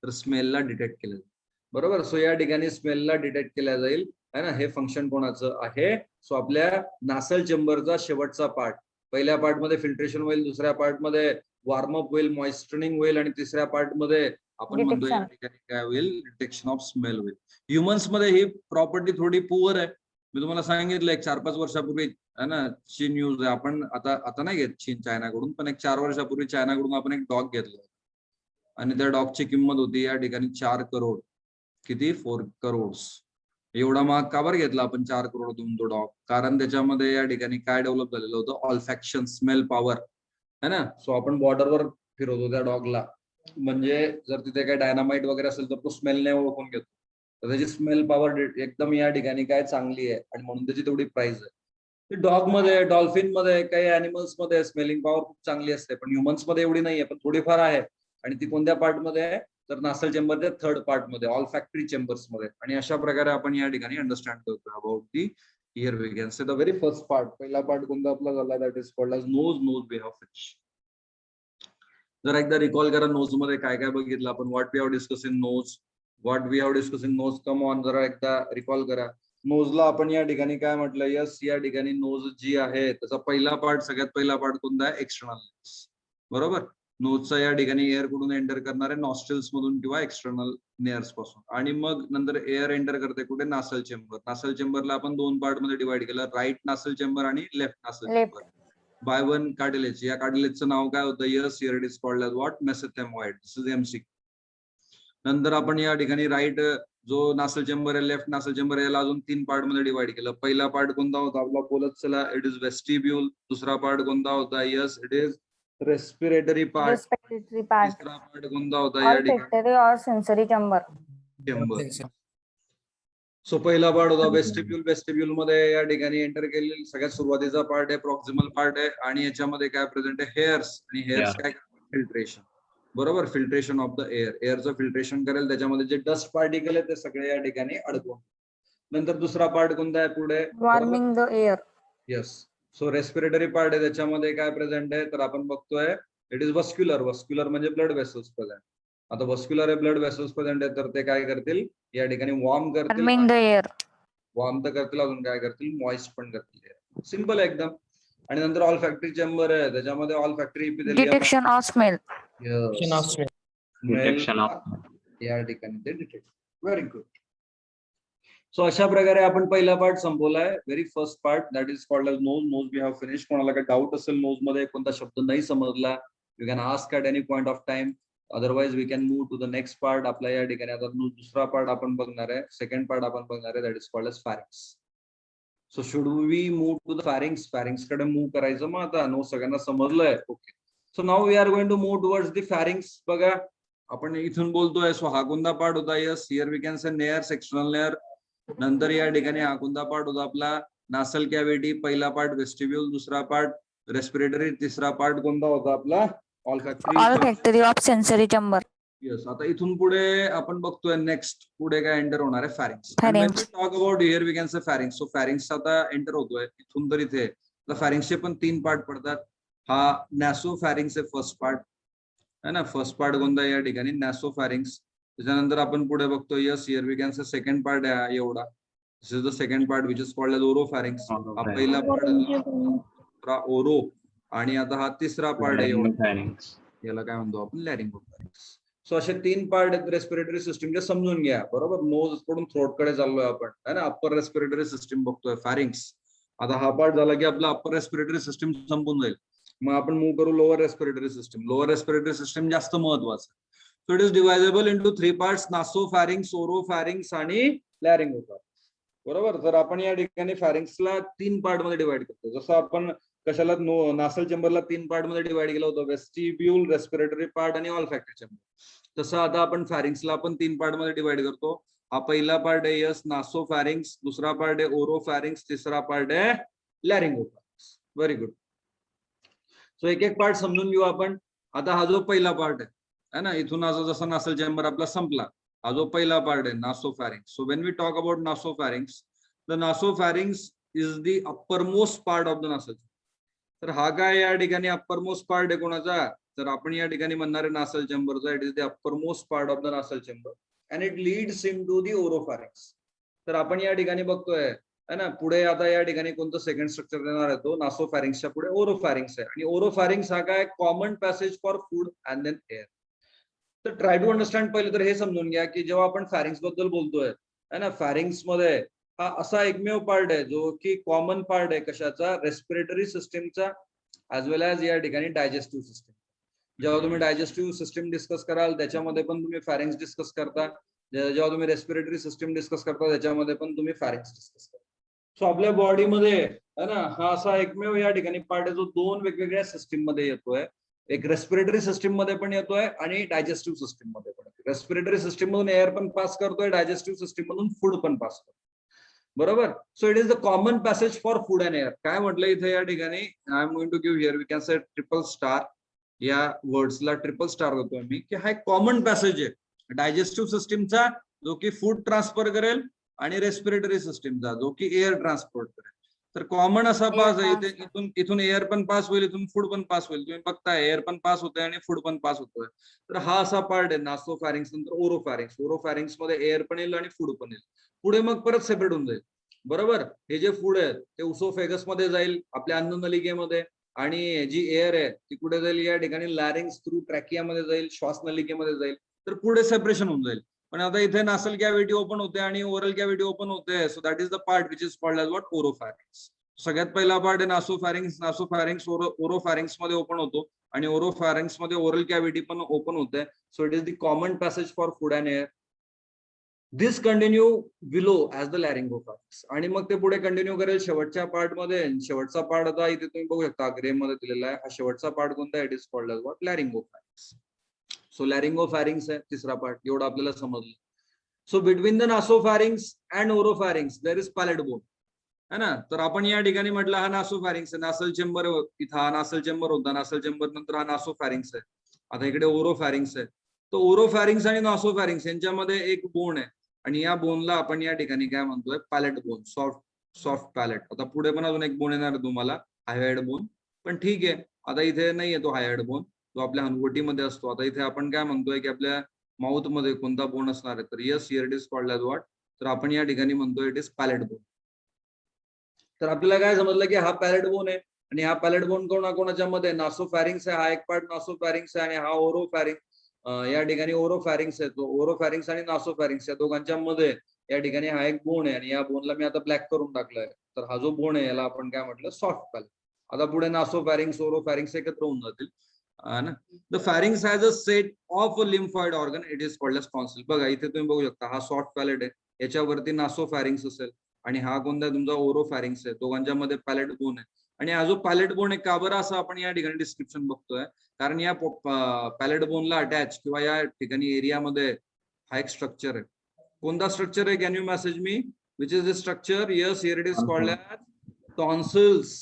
Speaker 1: तर स्मेलला डिटेक्ट केलं जाईल. बरोबर. सो या ठिकाणी स्मेलला डिटेक्ट केल्या जाईल है ना, हे फंक्शन कोणाचं आहे? सो आपल्या नासल चेंबरचा शेवटचा पार्ट, पहिल्या पार्ट मध्ये फिल्ट्रेशन होईल, दुसऱ्या पार्ट मध्ये वॉर्मअप होईल, मॉइस्चरिंग होईल, आणि तिसऱ्या पार्ट मध्ये आपण म्हणतो या
Speaker 3: Detection.
Speaker 1: ठिकाणी काय होईल? डिटेक्शन ऑफ स्मेल होईल. ह्युमन्स मध्ये ही प्रॉपर्टी थोडी पुअर आहे. मी तुम्हाला सांगितलं एक 4-5 वर्षापूर्वी है ना, चीन न्यूज आहे, आपण आता नाही घेत चीन चायनाकडून, पण एक 4 वर्षापूर्वी चायनाकडून आपण एक डॉग घेतला आणि त्या डॉगची किंमत होती या ठिकाणी 4 करोड. किती? 4 करोड. एवढा महाग का बरं घेतला आपण 4 करोड देऊन तो डॉग? कारण त्याच्यामध्ये या ठिकाणी काय डेव्हलप झालेलं होतं? ऑल्फॅक्शन, स्मेल पॉवर, है ना. सो आपण बॉर्डरवर फिरवतो त्या डॉगला, म्हणजे जर तिथे काही डायनामाइट वगैरे असेल तर तो स्मेल नाही ओळखून घेतो. तर त्याची स्मेल पॉवर एकदम या ठिकाणी काय चांगली आहे, आणि म्हणून त्याची तेवढी प्राइस आहे. डॉग मध्ये, डॉल्फिन मध्ये, काही अॅनिमल्स मध्ये स्मेलिंग पॉवर खूप चांगली असते, पण ह्युमन्स मध्ये एवढी नाहीये, पण थोडीफार आहे. आणि ती कोणत्या पार्ट मध्ये आहे? तर नासल चेंबरच्या 3rd पार्ट मध्ये, ऑल फॅक्टरी चेंबर्स मध्ये. आणि अशा प्रकारे आपण या ठिकाणी अंडरस्टँड करतो about the ear we can say the very first part. पहिला पार्ट कोणता आपला झाला? That is called as nose. Nose we have finish. जर एकदा रिकॉल करा, नोज मध्ये काय काय बघितलं आपण? What we have discuss in nose, what we have discuss in nose. Come on, जरा एकदा रिकॉल करा. नोजला आपण या ठिकाणी काय म्हटलं? यस, या ठिकाणी नोज जी आहे त्याचा पहिला पार्ट, सगळ्यात पहिला पार्ट कोणता आहे? External lens. बरोबर. नोजचा या ठिकाणी एअर कुठून एंटर करणार आहे? नॉस्ट्रिल्स मधून किंवा एक्सटर्नल नेअर्स पासून, आणि मग नंतर एअर एंटर करते कुठे? Nasal chamber. नासल चेंबरला आपण 2 पार्ट मध्ये डिवाइड केलं, राईट नासल चेंबर आणि left nasal
Speaker 3: Left.
Speaker 1: Chamber. By one cartilage. या कार्टिलेजचं नाव काय होतं? Yes, here it is called as what? Mesethmoid. This is MCQ. नंतर आपण या ठिकाणी राईट जो नासल चेंबर आहे, लेफ्ट नासल चेंबर आहे, याला अजून 3 पार्ट मध्ये डिवाइड केलं. पहिला पार्ट कोणता होता आपला? बोलत चला. It is vestibule. दुसरा पार्ट कोणता होता? Yes, it is respiratory part.
Speaker 3: Respiratory part.
Speaker 1: तिसरा पार्ट कोणता होता या ठिकाणी?
Speaker 3: Olfactory or sensory chamber.
Speaker 1: Chamber. So पहिला पार्ट होता वेस्टिब्यूल. वेस्टिब्यूल मध्ये या ठिकाणी एंटर केलेली सगळ्यात सुरुवातीचा पार्ट आहे, प्रॉक्सिमल पार्ट आहे, आणि याच्यामध्ये काय प्रेझेंट आहे? हेअर्स. आणि हेअर्स काय? फिल्ट्रेशन. बरोबर. Filtration of the air. एअरचं फिल्ट्रेशन करेल, त्याच्यामध्ये जे डस्ट पार्टिकल आहे ते सगळे या ठिकाणी अडकून. नंतर दुसरा पार्ट कोणता आहे पुढे?
Speaker 3: Warming the air.
Speaker 1: Yes. So respiratory part आहे, त्याच्यामध्ये काय प्रेझेंट आहे? तर आपण बघतोय इट इज वस्क्युलर. वस्क्युलर म्हणजे ब्लड वेसल्स प्रेझेंट. आता वस्क्युलर आहे, ब्लड वेसल्स प्रेझेंट आहे, तर ते काय करतील? या ठिकाणी वॉर्म करतील.
Speaker 3: Warming the air.
Speaker 1: वॉर्म तर करतील, अजून काय करतील? मॉइस्ट पण करतील. सिंपल आहे एकदम. आणि नंतर ऑल फॅक्टरी चेंबर आहे, त्याच्यामध्ये all factory
Speaker 3: Detection of smell.
Speaker 1: या ठिकाणी ते डिटेक्ट. Very good. सो अशा प्रकारे आपण पहिला पार्ट संपवलाय, very first part, that is called as nose. Nose we have finish. कोणाला काही डाऊट असेल नोज मध्ये, कोणता शब्द नाही समजला, you can ask at any point of time. Otherwise we can move to the next part. आपल्या या ठिकाणी आता दुसरा पार्ट आपण बघणार आहे, सेकंड पार्ट आपण बघणार आहे, that is called as pharynx. So should we move to the pharynx? Pharynx कडे मूव्ह करायचं मग आता. नो सगळ्यांना समजलंय? Okay. So now we are going to move towards the pharynx. बघा आपण इथून बोलतोय. सो हा कोणता पार्ट होता? Yes, here we can say nares, external nare. नंतर या ठिकाणी हा कोणता पार्ट होता आपला? Nasal cavity. पहिला पार्ट वेस्टिब्यूल, दुसरा पार्ट रेस्पिरेटरी, तिसरा पार्ट कोणता होता आपला?
Speaker 3: Olfactory of sensory chamber.
Speaker 1: Yes. आता इथून पुढे आपण बघतोय नेक्स्ट पुढे काय एंटर होणार आहे? Pharynx.
Speaker 3: Pharynx.
Speaker 1: Talk about here we can say pharynx. So pharynx आता एंटर होतोय इथून तर इथे. तर फॅरिंग्सचे पण 3 पार्ट पडतात. हा नॅसो फॅरिंग्स आहे फर्स्ट पार्ट, है ना. फर्स्ट पार्ट कोणता या ठिकाणी? Nasopharynx. त्याच्यानंतर आपण पुढे बघतो, yes, here we can say second part आहे एवढा. This is the second part which is called as oropharynx. हा पहिला पार्ट ओरो, आणि आता हा तिसरा पार्ट आहे एवढा, याला काय म्हणतो आपण? लॅरिंगो फॅरिंग्स. सो असे 3 पार्ट आहेत रेस्पिरेटरी सिस्टीमचे, समजून घ्या. बरोबर. नोज कडून थ्रोट कडे चाललोय आपण, है ना. अप्पर रेस्पिरेटरी सिस्टीम बघतोय, फॅरिंग्स. आता हा पार्ट झाला की आपला अप्पर रेस्पिरेटरी सिस्टीम संपून जाईल. मग आपण मूव्ह करू lower respiratory system. Lower respiratory system जास्त महत्वाचं. So it is divisible into 3 parts, nasopharynx, oropharynx आणि लॅरिंगो फॅरिंग्स. बरोबर. तर आपण या ठिकाणी फॅरिंग्सला 3 पार्ट मध्ये डिवाइड करतो. जसं आपण कशाला नासल चेंबरला 3 पार्ट मध्ये डिवाइड केलं होतं, वेस्टिब्यूल, रेस्पिरेटरी पार्ट आणि ऑल फॅक्टरी चेंबर. तसं आता आपण फॅरिंग्सला आपण 3 पार्ट मध्ये डिवाइड करतो. हा पहिला पार्ट आहे यस नासो फॅरिंग्स, दुसरा पार्ट आहे ओरो फॅरिंग्स, तिसरा पार्ट आहे लॅरिंगो फॅरिंग्स. Very good. सो एक एक पार्ट समजून घेऊ आपण. आता हा जो पहिला पार्ट आहे ना, इथून असं जसं नासल चेंबर आपला संपला, हा जो पहिला पार्ट आहे nasopharynx. So when we talk about nasopharynx, the nasopharynx is the upper most part of the nasal. तर हा काय या ठिकाणी अप्पर मोस्ट पार्ट आहे कोणाचा? तर आपण या ठिकाणी म्हणणार आहे नासल चेंबरचा. It is the upper most part of the nasal chamber and it leads in to the oropharynx. तर आपण या ठिकाणी बघतोय है ना, पुढे आता या ठिकाणी कोणतं सेकंड स्ट्रक्चर देणार आहे तो नासोफॅरिंग्सच्या पुढे ओरोफॅरिंग्स आहे. आणि ओरोफॅरिंग्स हा काय common passage for food and then air. तर ट्राय टू अंडरस्टँड पहिले तर हे समजून घ्या की जेव्हा आपण फॅरिंग्स बद्दल बोलतोय है ना, फॅरिंग्स मध्ये हा असा एकमेव पार्ट आहे जो की कॉमन पार्ट आहे कशाचा, रेस्पिरेटरी सिस्टीमचा ऍज वेल ऍज या ठिकाणी डायजेस्टिव्ह सिस्टीम. जेव्हा तुम्ही डायजेस्टिव्ह सिस्टीम डिस्कस कराल त्याच्यामध्ये पण तुम्ही फॅरिंग्स डिस्कस करता, जेव्हा तुम्ही रेस्पिरेटरी सिस्टीम डिस्कस करता त्याच्यामध्ये पण तुम्ही फॅरिंग्स डिस्कस करता. सो आपल्या बॉडीमध्ये है ना हा असा एकमेव या ठिकाणी पार्ट आहे जो दोन वेगवेगळ्या सिस्टीम मध्ये येतोय. एक रेस्पिरेटरी सिस्टीम मध्ये पण येतोय आणि डायजेस्टिव्ह सिस्टीम मध्ये पण. रेस्पिरेटरी सिस्टीम मधून एअर पण पास करतोय, डायजेस्टिव्ह सिस्टीम मधून फूड पण पास करतोय. बरोबर. So it is the common passage for food and air. काय म्हटलं इथे या ठिकाणी, I am going to give here we can say triple star. या वर्ड्सला ट्रिपल स्टार देतोय मी की हा कॉमन पॅसेज आहे डायजेस्टिव्ह सिस्टीमचा जो की फूड ट्रान्सफर करेल आणि रेस्पिरेटरी सिस्टीमचा जो की एअर ट्रान्सपोर्ट करेल. तर कॉमन असा पास आहे इथे, इथून एअर पण पास होईल, इथून फूड पण पास होईल. तुम्ही बघताय एअर पण पास होतोय आणि फूड पण पास होतोय. तर हा असा पार्ट आहे नासोफॅरिंग्स नंतर ओरोफॅरिंग्स. ओरोफॅरिंग्स मध्ये एअर पण येईल आणि फूड पण येईल. पुढे मग परत सेपरेट होऊन जाईल. बरोबर. हे जे फूड आहे ते उसोफेगस मध्ये जाईल आपल्या अन्ननलिकेमध्ये, आणि जी एअर आहे ती कुठे जाईल या ठिकाणी लॅरिंग्स थ्रू ट्रॅकियामध्ये जाईल, श्वासनलिकेमध्ये जाईल. तर पुढे सेपरेशन होऊन जाईल. पण आता इथे नासल कॅव्हिटी ओपन होते आणि ओरल कॅव्हिटी ओपन होते. So that is the part which is called as what, oropharynx. सगळ्यात पहिला पार्ट आहे नासोफॅरिंग्स. नासोफॅरिंग्स ओरोफॅरिंग्स मध्ये ओपन होतो आणि ओरोफॅरिंग्स मध्ये ओरल कॅव्हिटी पण ओपन होते. So it is the common passage for food and air. This continue below as the laryngopharynx. आणि मग ते पुढे कंटिन्यू करेल शेवटच्या पार्ट मध्ये. शेवटचा पार्ट आता इथे तुम्ही बघू शकता ग्रे मध्ये दिलेला आहे. हा शेवटचा पार्ट कोणता आहे, it is called as what, laryngopharynx. So laryngopharynx आहे तिसरा पार्ट. एवढं आपल्याला समजलं. So between the nasopharynx and oropharynx there is palate bone है ना. तर आपण या ठिकाणी म्हटलं हा नासोफॅरिंग्स आहे, नासल चेंबर इथं हा नासल चेंबर होता, नासल चेंबर नंतर हा नासोफॅरिंग्स आहे. आता इकडे ओरोफॅरिंग्स आहे. तर ओरोफॅरिंग्स आणि नासोफॅरिंग्स यांच्यामध्ये एक बोन आहे आणि या बोनला आपण या ठिकाणी काय म्हणतोय, पॅलेट बोन, सॉफ्ट पॅलेट. आता पुढे पण अजून एक बोन येणार आहे तुम्हाला, हायहाइड बोन. पण ठीक आहे, आता इथे नाही येतो हायहाइड बोन, तो आपल्या हनवटीमध्ये असतो. आता इथे आपण काय म्हणतोय की आपल्या माउथ मध्ये कोणता बोन असणार आहे, तर yes here it is called as what, तर आपण या ठिकाणी म्हणतोय इट इज पॅलेट बोन. तर आपल्याला काय समजलं की हा पॅलेट बोन आहे आणि हा पॅलेट बोन कोणाच्या मध्ये, नासोफॅरिंग्स आहे. हा एक पार्ट नासोफॅरिंग्स आहे आणि हा ओरोफॅरिंग या ठिकाणी ओरोफॅरिंग्स आहे. तो ओरोफॅरिंग्स आणि नासोफॅरिंग्स या दोघांच्या मध्ये या ठिकाणी हा एक बोन आहे आणि या बोनला मी आता ब्लॅक करून टाकलाय. तर हा जो बोन आहे याला आपण काय म्हटलं, सॉफ्ट पॅलेट. आता पुढे नासोफॅरिंग्स ओरोफॅरिंग्स एकत्र होऊन जातील ना. The pharynx has a set of lymphoid organ, it is called as tonsil. बघा इथे तुम्ही बघू शकता हा सॉफ्ट पॅलेट आहे, याच्यावरती नासोफॅरिंग्स असेल आणि हा कोणता तुमचा ओरोफॅरिंग्स आहे. दोघांच्या मध्ये पॅलेट बोन आहे. आणि हा जो पॅलेट बोन आहे का बरं असं आपण या ठिकाणी डिस्क्रिप्शन बघतोय, कारण या पॅलेट बोनला अटॅच किंवा या ठिकाणी एरियामध्ये हा एक स्ट्रक्चर आहे. कोणता स्ट्रक्चर आहे, can you message me which is the structure? Yes here it is called as tonsils.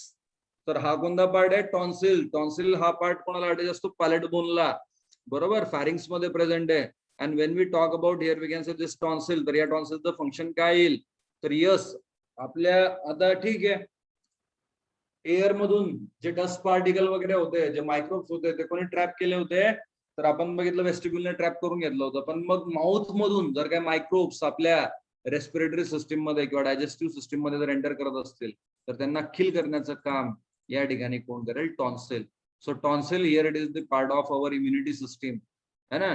Speaker 1: तर हा कोणता पार्ट आहे, टॉन्सिल. टॉन्सिल हा पार्ट कोणाला अटॅच असतो, पॅलेट बोनला. बरोबर, फॅरिंग्स मध्ये प्रेझेंट आहे. And when we talk about here we can say this tonsil. तर या टॉन्सिलचं फंक्शन काय येईल, तर यस आपल्या आता ठीक आहे, एअर मधून जे डस्ट पार्टिकल वगैरे होते, जे मायक्रोब्स होते, ते कोणी ट्रॅप केले होते, तर आपण बघितलं वेस्टिब्युलने ट्रॅप करून घेतलं होतं. पण मग माउथ मधून जर काय मायक्रोब्स आपल्या रेस्पिरेटरी सिस्टीम मध्ये किंवा डायजेस्टिव्ह सिस्टीम मध्ये जर एंटर करत असतील तर त्यांना किल करण्याचं काम या ठिकाणी कोण करेल, tonsil. So tonsil here it is the part of our immunity system है ना.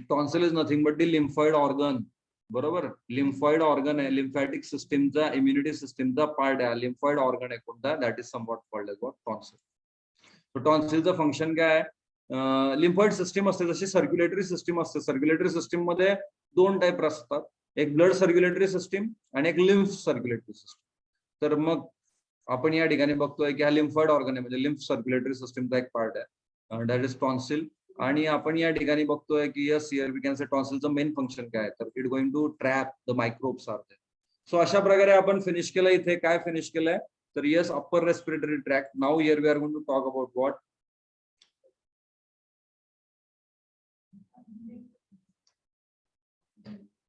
Speaker 1: Tonsil is nothing but the lymphoid organ. बरोबर, लिम्फॉइड ऑर्गन आहे, लिम्फॅटिक सिस्टीमचा, इम्युनिटी सिस्टीमचा पार्ट आहे. लिम्फॉइड ऑर्गन आहे कोणता, that is somewhat called as what, tonsil. तर टॉन्सिलचं फंक्शन काय आहे, लिम्फॉइड सिस्टीम असते जशी सर्क्युलेटरी सिस्टीम असते. सर्क्युलेटरी सिस्टीम मध्ये दोन टाईप असतात, एक ब्लड सर्क्युलेटरी सिस्टीम आणि एक लिम्फ सर्क्युलेटरी सिस्टीम. तर मग आपण या ठिकाणी बघतोय की हा लिम्फॉइड ऑर्गन आहे, म्हणजे लिम्फ सर्क्युलेटरी सिस्टीमचा एक पार्ट आहे, दॅट इज टॉन्सिल. आणि आपण या ठिकाणी बघतोय की yes here we can say टॉन्सिलचं मेन फंक्शन काय आहे, तर it going to trap the microbes are there. So अशा प्रकारे आपण फिनिश केलं. इथे काय फिनिश केलंय, तर yes upper respiratory tract. Now here we are going to talk about what,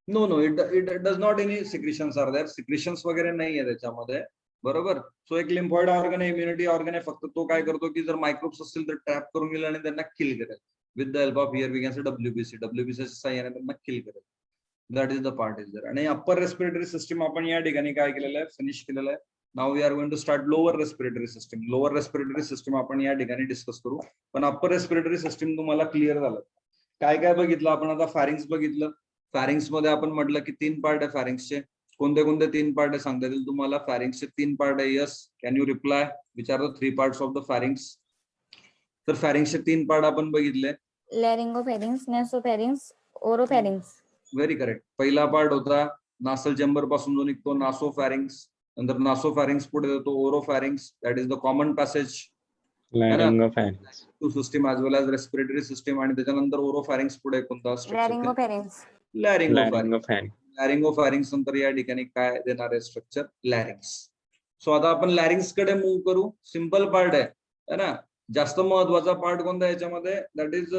Speaker 1: no it does not any secretions are there. Secretions वगैरे नाही आहे त्याच्यामध्ये. बरोबर. सो एक लिम्फॉइड ऑर्गन आहे, इम्युनिटी ऑर्गन आहे. फक्त तो काय करतो की जर मायक्रोब्स असतील तर ट्रॅप करून गेला आणि त्यांना किल करेल with the help of here we can say WBC. डब्ल्यूबीसीच्या साहाय्याने त्यांना किल करेल. That is the part is there. आणि अप्पर रेस्पिरेटरी सिस्टीम आपण या ठिकाणी काय केलेलं आहे, फिनिश केलेलं आहे. Now we are going to start lower respiratory system. Lower respiratory system आपण या ठिकाणी डिस्कस करू, पण अप्पर रेस्पिरेटरी सिस्टीम तुम्हाला क्लिअर झालं. काय काय बघितलं आपण आता? फॅरिंग्स बघितलं. फॅरिंग्स मध्ये आपण म्हटलं की 3 पार्ट आहे फॅरिंग्सचे. कोणते कोणते 3 पार्ट आहे सांगता येतील तुम्हाला? फॅरिंग्सचे 3 पार्ट आहे. Yes, can you reply? Which are the 3 parts of the pharynx? तर फॅरिंग्सचे 3 पार्ट आपण बघितले.
Speaker 3: Laryngopharynx, nasopharynx, oropharynx.
Speaker 1: Very correct. पहिला पार्ट होता नासल चेंबर पासून जो निघतो नासोफॅरिंग्स, नंतर नासोफॅरिंग्स पुढे जातो oropharynx, that is the common passage
Speaker 4: Laryngopharynx.
Speaker 1: To system as well as respiratory system. आणि त्याच्यानंतर ओरोफॅरिंग्स पुढे कोणता स्ट्रक्चर?
Speaker 3: लॅरिंगोफॅरिंग्स.
Speaker 1: लॅरिंगोफॅरिंग्स.
Speaker 4: Laryngopharynx.
Speaker 1: लॅरिंगोफॅरिंग्स नंतर या ठिकाणी काय देणार आहे स्ट्रक्चर? लॅरिंग्स. सो आता आपण लॅरिंग्स कडे मूव्ह करू. सिम्पल पार्ट आहे ना. जास्त महत्वाचा पार्ट कोणता याच्यामध्ये? That is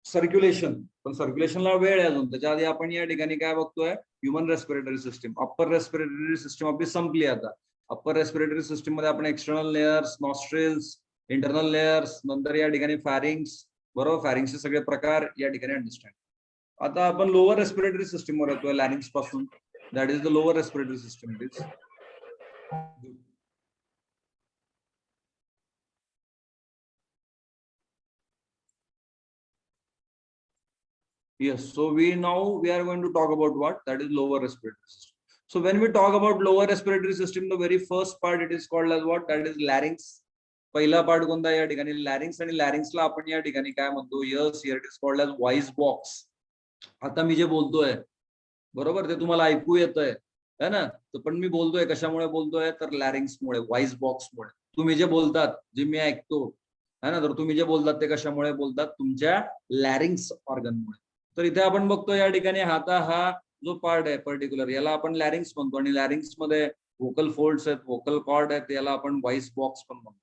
Speaker 1: circulation. पण सर्क्युलेशनला वेळ आहे अजून. त्याच्या आधी आपण या ठिकाणी काय बघतोय? Human respiratory system. Upper respiratory system आपली संपली आता. अप्पर रेस्पिरेटरी सिस्टीम मध्ये आपण external layers, nostrils, internal layers, नंतर या ठिकाणी फॅरिंग्स, बरोबर, फॅरिंग्सचे सगळे प्रकार या ठिकाणी अंडरस्टँड. आता आपण लोअर रेस्पिरेटरी सिस्टीम वर येतोय लॅरिंग्स पासून. That is the lower respiratory system. Yes, so we are going to talk about what? That is lower respiratory system. So when we talk about lower respiratory system, the very first part it is called as what? That is larynx. पहिला part कोणता या ठिकाणी? लॅरिंग्स. आणि लॅरिंग्सला आपण या ठिकाणी काय म्हणतो? Yes, here it is called as voice box. आता मी जे बोलतोय, बरोबर, ते तुम्हाला ऐकू येतंय है ना. तर पण मी बोलतोय कशामुळे बोलतोय? तर लॅरिंग्समुळे, व्हॉइस बॉक्समुळे. तुम्ही जे बोलतात, जे मी ऐकतो है ना, तर तुम्ही जे बोलतात ते कशामुळे बोलतात? तुमच्या लॅरिंग्स ऑर्गनमुळे. तर इथे आपण बघतो या ठिकाणी आता हा जो पार्ट आहे पर्टिक्युलर, याला आपण लॅरिंग्स म्हणतो. आणि लॅरिंग्स मध्ये व्होकल फोल्ड्स आहेत, व्होकल कॉर्ड आहेत, याला आपण व्हॉइस बॉक्स पण म्हणतो.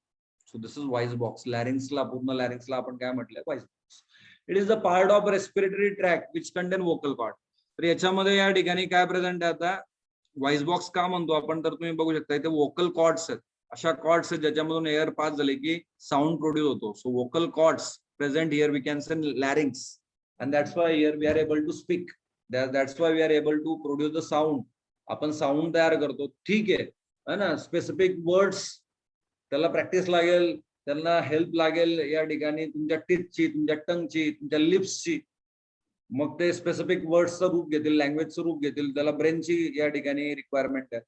Speaker 1: So this is voice box. लॅरिंग्सला, पूर्ण लॅरिंग्सला आपण काय म्हटलंय? Voice box. It is the part of respiratory tract which contain vocal cord. तर याच्यामध्ये या ठिकाणी काय प्रेझेंट आहे आता? व्हॉइस बॉक्स का म्हणतो आपण? तर तुम्ही बघू शकता इथे व्होकल कॉर्ड्स आहेत. अशा कॉर्ड्स आहेत ज्याच्यामधून एअर पास झाले की साऊंड प्रोड्यूस होतो. So vocal cords present here, we can say larynx. And that's why here we are able to speak. That's why we are able to produce the sound. आपण sound तयार करतो. ठीक आहे ना. Specific words, त्याला practice लागेल, त्यांना help लागेल या ठिकाणी तुमच्या टीथची, तुमच्या टंगची, तुमच्या लिप्सची. मग ते स्पेसिफिक वर्ड्सचं रूप घेतील, लँग्वेजचं रूप घेतील. त्याला ब्रेनची या ठिकाणी रिक्वायरमेंट आहे.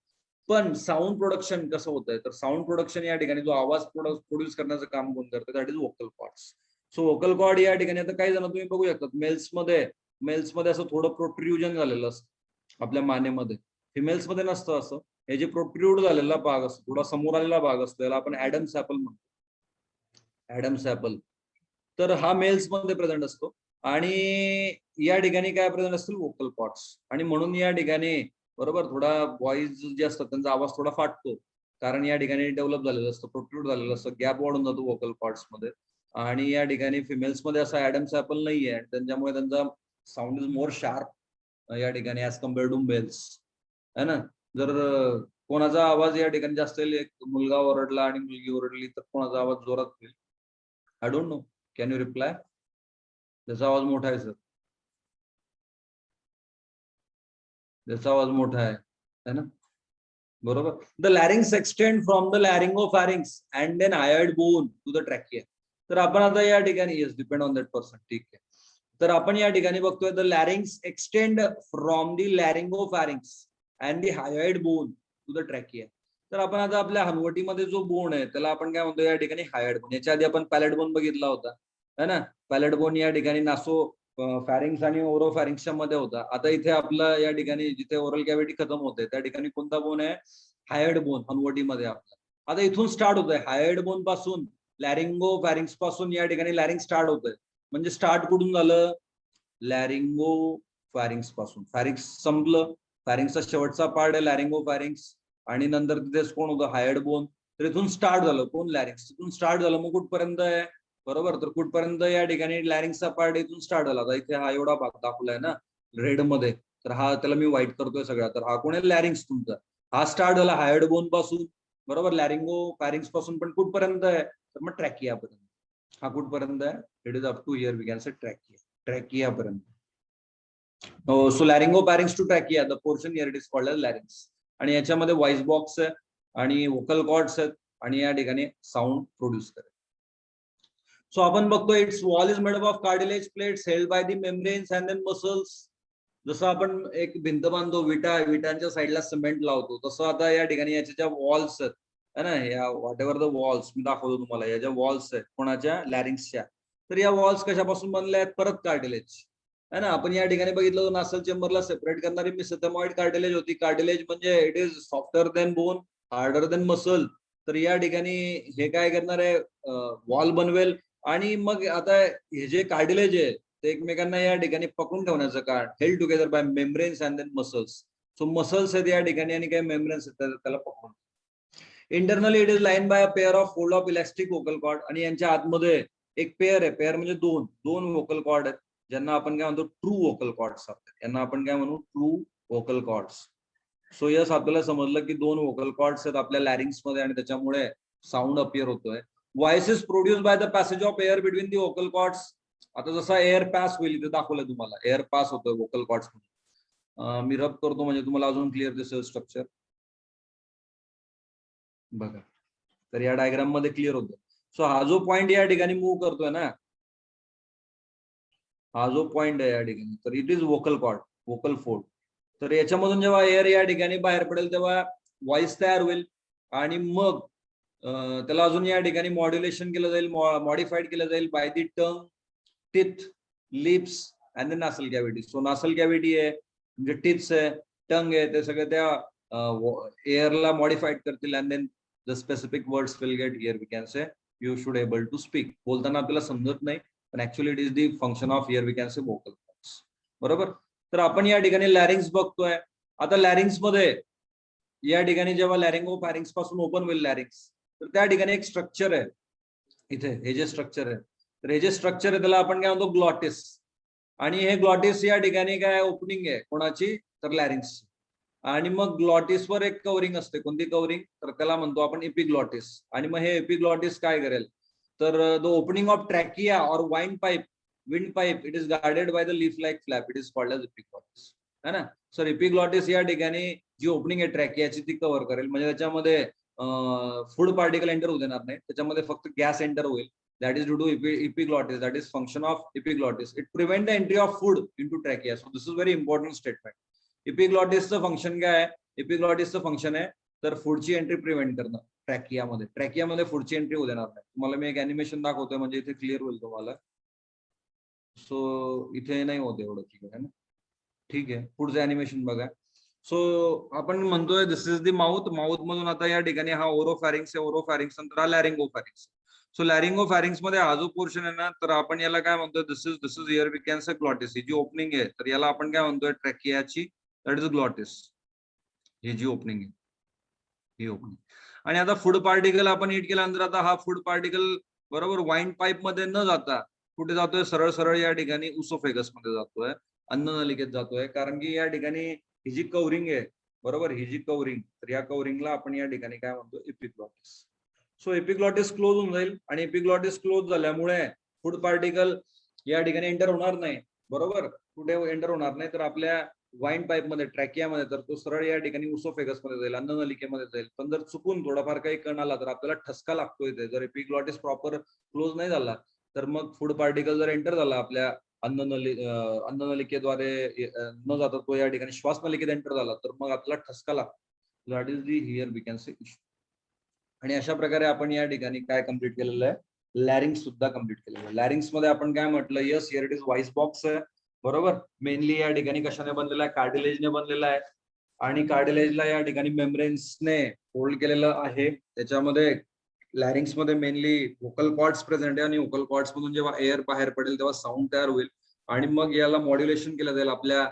Speaker 1: पण साऊंड प्रोडक्शन कसं होतंय? तर साऊंड प्रोडक्शन या ठिकाणी जो आवाज प्रोड्यूस करण्याचं काम कोण करतं? That is vocal cords. So vocal cord या ठिकाणी आता काही जण तुम्ही बघू शकतात मेल्समध्ये असं थोडं प्रोट्रुजन झालेलं असतं आपल्या मानेमध्ये. फिमेल्स मध्ये नसतं असं. हे जे प्रोट्रूड झालेला भाग असतो, थोडा समोर आलेला भाग असतो, याला आपण ऍडम्स ऍपल म्हणतो. ऍडम्स ऍपल. तर हा मेल्स मध्ये प्रेझेंट असतो. आणि या ठिकाणी काय प्रेझेंट असतील? Vocal cords. आणि म्हणून या ठिकाणी, बरोबर, थोडा व्हॉइस जे असतात त्यांचा आवाज थोडा फाटतो, कारण या ठिकाणी डेव्हलप झालेलं असतं, प्रोट्रूड झालेलं असतं, गॅप वाढून जातो व्होकल कॉर्ड्स मध्ये. आणि या ठिकाणी फिमेल्स मध्ये असा ऍडम्स ऍपल नाहीये, आणि त्यांच्यामुळे त्यांचा साऊंड इज मोर शार्प या ठिकाणी ऍज कम्पेअर्ड टू मेल्स, है ना. जर कोणाचा आवाज या ठिकाणी जास्त येईल, एक मुलगा ओरडला आणि मुलगी ओरडली, तर कोणाचा आवाज जोरात होईल? I don't know. Can you reply? त्याचा आवाज मोठा आहे सर, त्याचा आवाज मोठा आहे ना, बरोबर. The larynx extend from the laryngopharynx and then hyoid bone to the trachea. तर आपण आता या ठिकाणी, yes, depend on that person, ठीक आहे. तर आपण या ठिकाणी बघतोय the larynx extend from the laryngopharynx and the hyoid bone to the trachea. तर आपण आता आपल्या हनवटीमध्ये जो बोन आहे त्याला आपण काय म्हणतो या ठिकाणी? Hired bone. याच्या आधी आपण पॅलेट बोन बघितला होता, है ना. पॅलेट बोन या ठिकाणी नासो फॅरिंग्स आणि ओरोफॅरिंग्सच्या मध्ये होता. आता इथे आपलं या ठिकाणी जिथे ओरल कॅव्हिटी खतम होते त्या ठिकाणी कोणता बोन आहे? हायर्ड बोन, हनवटीमध्ये आपला. आता इथून स्टार्ट होतोय हायर्ड बोन पासून, लॅरिंगो फॅरिंग्स पासून या ठिकाणी लॅरिंग स्टार्ट होतंय. म्हणजे स्टार्ट कुठून झालं? लॅरिंगो फॅरिंग्स पासून. फॅरिंग्स संपलं, फॅरिंग्सचा शेवटचा पार्ट आहे लॅरिंगो फॅरिंग्स, आणि नंतर तिथेच कोण होतं? Hired bone. तर इथून स्टार्ट झालं कोण? लॅरिंग्स. तिथून स्टार्ट झालं, मग कुठपर्यंत आहे? बरोबर, तर कुठपर्यंत या ठिकाणी लॅरिंग्सचा पार्ट इथून स्टार्ट झाला. आता इथे हा एवढा भाग दाखवलाय ना रेड मध्ये, तर हा त्याला मी व्हाईट करतोय सगळा. तर हा कोण आहे? लॅरिंग्स तुमचा. हा स्टार्ट झाला हायर्ड बोन पासून, बरोबर, लॅरिंगो फॅरिंग्स पासून. पण कुठपर्यंत आहे? तर मग ट्रॅकिया पर्यंत. हा कुठपर्यंत आहे? It is up to here, we can say trachea, trachea पर्यंत. So laryngopharynx to trachea, the portion here it is called as larynx. आणि याच्यामध्ये व्हॉइस बॉक्स आहे आणि वोकल कॉर्ड्स आहेत आणि या ठिकाणी साऊंड प्रोड्यूस करेल. सो आपण बघतो its wall is made of cartilage plates held by the membranes and then muscles. जसं आपण एक भिंत बांधतो, विटांच्या साईडला सिमेंट लावतो, तसं आता या ठिकाणी याच्या ज्या वॉल्स आहेत है ना, या व्हॉट एव्हर द वॉल्स मी दाखवतो तुम्हाला, या ज्या वॉल्स आहेत कोणाच्या, लॅरिंग्सच्या, तर या वॉल्स कशापासून बनल्या आहेत, परत कार्टिलेज है ना. आपण या ठिकाणी बघितलं नासल चेंबरला सेपरेट करणारी मेसेंथेमॉइड कार्टिलेज होती. कार्टिलेज म्हणजे it is softer then bone, harder than muscle. तर या ठिकाणी हे काय करणार आहे, वॉल बनवेल आणि मग आता हे जे कार्टिलेज आहे ते एकमेकांना या ठिकाणी पकडून ठेवण्याचं कारण, held together by membranes and then muscles. So muscles आहेत या ठिकाणी आणि काही मेम्ब्रेन्स आहेत त्याला पकडून. Internally it is line by a pair of fold of elastic vocal cord. आणि यांच्या आतमध्ये एक पेअर आहे, पेअर म्हणजे दोन वोकल कॉर्ड आहेत, ज्यांना आपण काय म्हणतो ट्रू वोकल कॉर्ड्स. यांना आपण काय म्हणू, true vocal cords. So yes, आपल्याला समजलं की 2 वोकल कॉर्ड्स आहेत आपल्या लॅरिंग्स मध्ये आणि त्याच्यामुळे साऊंड अपियर होतोय. Voice is produce by the passage of air between the vocal cords. आता जसा एअर पास होईल इथे दाखवलंय तुम्हाला, एअर पास होतोय वोकल कॉर्ड्स मध्ये. मी रब करतो म्हणजे तुम्हाला अजून क्लिअर दिसेल स्ट्रक्चर बघा. तर या डायग्राम मध्ये क्लिअर होतं. सो हा जो पॉइंट या ठिकाणी मूव्ह करतोय ना, हा जो पॉइंट आहे या ठिकाणी, तर it is vocal cord, vocal fold. तर याच्यामधून जेव्हा एअर या ठिकाणी बाहेर पडेल तेव्हा व्हॉइस तयार होईल आणि मग त्याला अजून या ठिकाणी मॉड्युलेशन केलं जाईल, मॉडिफाईड केलं जाईल by the tongue, teeth, lips and then nasal cavity. So nasal cavity आहे म्हणजे टीथ्स आहे, टंग आहे, ते सगळे त्या एअरला मॉडिफाईड करतील and then the specific words will get here we can say you should able to speak. बोलताना आपल्याला समजत नाही पण actually it is the function of here we can say vocal cords. बरोबर. तर आपण या ठिकाणी लॅरिंग्स बघतोय. आता लॅरिंग्स मध्ये या ठिकाणी जेव्हा लॅरिंगोफॅरिंग्स पासून ओपन होईल लॅरिंग्स, तर त्या ठिकाणी एक स्ट्रक्चर आहे इथे, हे जे स्ट्रक्चर आहे, तर हे जे स्ट्रक्चर आहे त्याला आपण काय म्हणतो, ग्लॉटिस. आणि हे ग्लॉटिस या ठिकाणी काय ओपनिंग आहे कोणाची, तर लॅरिंग्स. आणि मग ग्लॉटिसवर एक कव्हरिंग असते, कोणती कव्हरिंग, तर त्याला म्हणतो आपण एपिग्लॉटिस. आणि मग हे एपिग्लॉटिस काय करेल, तर द ओपनिंग ऑफ ट्रॅकिया और windpipe, windpipe, it is guarded by the leaf like flap, it is called as epiglottis है ना. सर एपिग्लॉटिस या ठिकाणी जी ओपनिंग आहे ट्रॅकियाची ती कव्हर करेल, म्हणजे त्याच्यामध्ये फूड पार्टिकल एंटर होऊ देणार नाही, त्याच्यामध्ये फक्त गॅस एंटर होईल. That is due to epiglottis, that is function of epiglottis. It prevent the entry of food into trachea. So this is very important statement. Epiglottis चं फंक्शन काय आहे, epiglottis चं फंक्शन आहे तर फूडची एंट्री प्रिव्हेंट करणं ट्रॅकियामध्ये. ट्रॅकियामध्ये फूडची entry होऊ देणार नाही. तुम्हाला मी एक अॅनिमेशन दाखवतोय म्हणजे इथे क्लिअर होईल तुम्हाला. सो इथे नाही होत एवढं, ठीक आहे ना, ठीक आहे. पुढचं अॅनिमेशन बघा. सो आपण म्हणतोय this is the mouth, mouth मधून आता या ठिकाणी हा ओरोफॅरिंग्स आहे, ओरोफॅरिंग्स नंतर हा लॅरिंगोफॅरिंग्स. सो लॅरिंगोफॅरिंग्स मध्ये हा जो पोर्शन आहे ना, तर आपण याला काय म्हणतोय, this is here we can say glottis. ही जी ओपनिंग आहे तर याला आपण काय म्हणतोय, ट्रॅकियाची, दॅट इज ग्लॉटिस. ही जी ओपनिंग आहे ही ओपनिंग. आणि आता फूड पार्टिकल आपण हिट केल्यानंतर आता हा फूड पार्टिकल बरोबर वाइंड पाईप मध्ये न जाता कुठे जातोय, सरळ सरळ या ठिकाणी उसोफेगस मध्ये जातोय, अन्ननलिकेत जातोय. कारण की या ठिकाणी ही जी कव्हरिंग आहे बरोबर, ही जी कव्हरिंग, तर या कव्हरिंगला आपण या ठिकाणी काय म्हणतो, एपिग्लॉटिस. सो एपिग्लॉटिस क्लोज होऊन जाईल आणि एपिग्लॉटिस क्लोज झाल्यामुळे फूड पार्टिकल या ठिकाणी एंटर होणार नाही बरोबर. कुठे एंटर होणार नाही, तर आपल्या वाइंड पाईप मध्ये, ट्रॅकियामध्ये, तर तो सरळ या ठिकाणी उसोफेगस मध्ये जाईल, अन्ननलिकेमध्ये जाईल. पण जर चुकून थोडाफार काही कण आला तर आपल्याला ठसका लागतोय. ते जर एपिग्लॉटिस प्रॉपर क्लोज नाही झाला तर मग फूड पार्टिकल जर एंटर झाला आपल्या अन्ननलिकेद्वारे न जाता तो या ठिकाणी श्वासनलिकेत एंटर झाला तर मग आपल्याला ठसका लागतो. That is the here we can say issue. आणि अशा प्रकारे आपण या ठिकाणी काय कम्प्लीट केलेलं आहे, लॅरिंग्स सुद्धा कम्प्लीट केलेलं आहे. लॅरिंग्स मध्ये आपण काय म्हटलं, yes here it is voice box आहे बरोबर. मेनली या ठिकाणी कशाने बनलेला आहे, कार्टिलेजने बनलेला आहे. आणि कार्टिलेजला या ठिकाणी मेम्ब्रेन्सने होल्ड केलेलं आहे. त्याच्यामध्ये लॅरिंग्स मध्ये मेनली वोकल कॉर्ड्स प्रेझेंट आहे आणि वोकल कॉर्ड्स मधून जेव्हा एअर बाहेर पडेल तेव्हा साऊंड तयार होईल आणि मग याला मॉड्युलेशन केलं जाईल आपल्या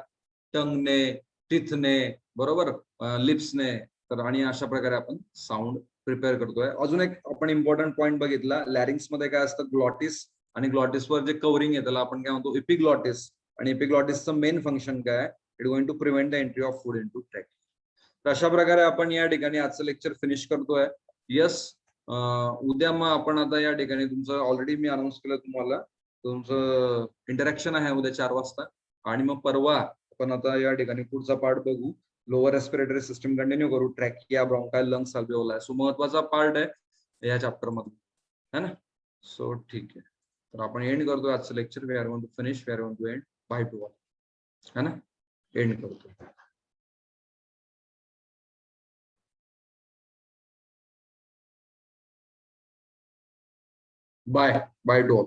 Speaker 1: टंगने, टीथने बरोबर, लिप्सने. तर आणि अशा प्रकारे आपण साऊंड प्रिपेअर करतोय. अजून एक आपण इम्पॉर्टंट पॉईंट बघितला, लॅरिंग्स मध्ये काय असतं, ग्लॉटिस, आणि ग्लॉटिसवर जे कव्हरिंग आहे त्याला आपण काय म्हणतो, एपिग्लॉटिस. आणि एपिग्लॉटिसचं मेन फंक्शन काय आहे, it going to prevent the entry of food into track. तर अशा प्रकारे आपण या ठिकाणी आजचं लेक्चर फिनिश करतोय. यस, उद्या मग आपण आता या ठिकाणी तुमचं ऑलरेडी मी अनाऊन्स केलं तुम्हाला, तुमचं इंटरॅक्शन आहे उद्या 4 वाजता. आणि मग परवा आपण आता या ठिकाणी पुढचा पार्ट बघू. लोअर रेस्पिरेटरी सिस्टम कंटिन्यू करू. Trachea, ब्रॉन्कायल, lungs, अल्वेओलाय. सो महत्वाचा पार्ट आहे या चॅप्टर मध्ये, है ना. सो ठीक आहे, तर आपण एंड करतो आजचं लेक्चर. We are going to finish, we are going to end bye to all, है ना. एंड करतो. Bye bye to all.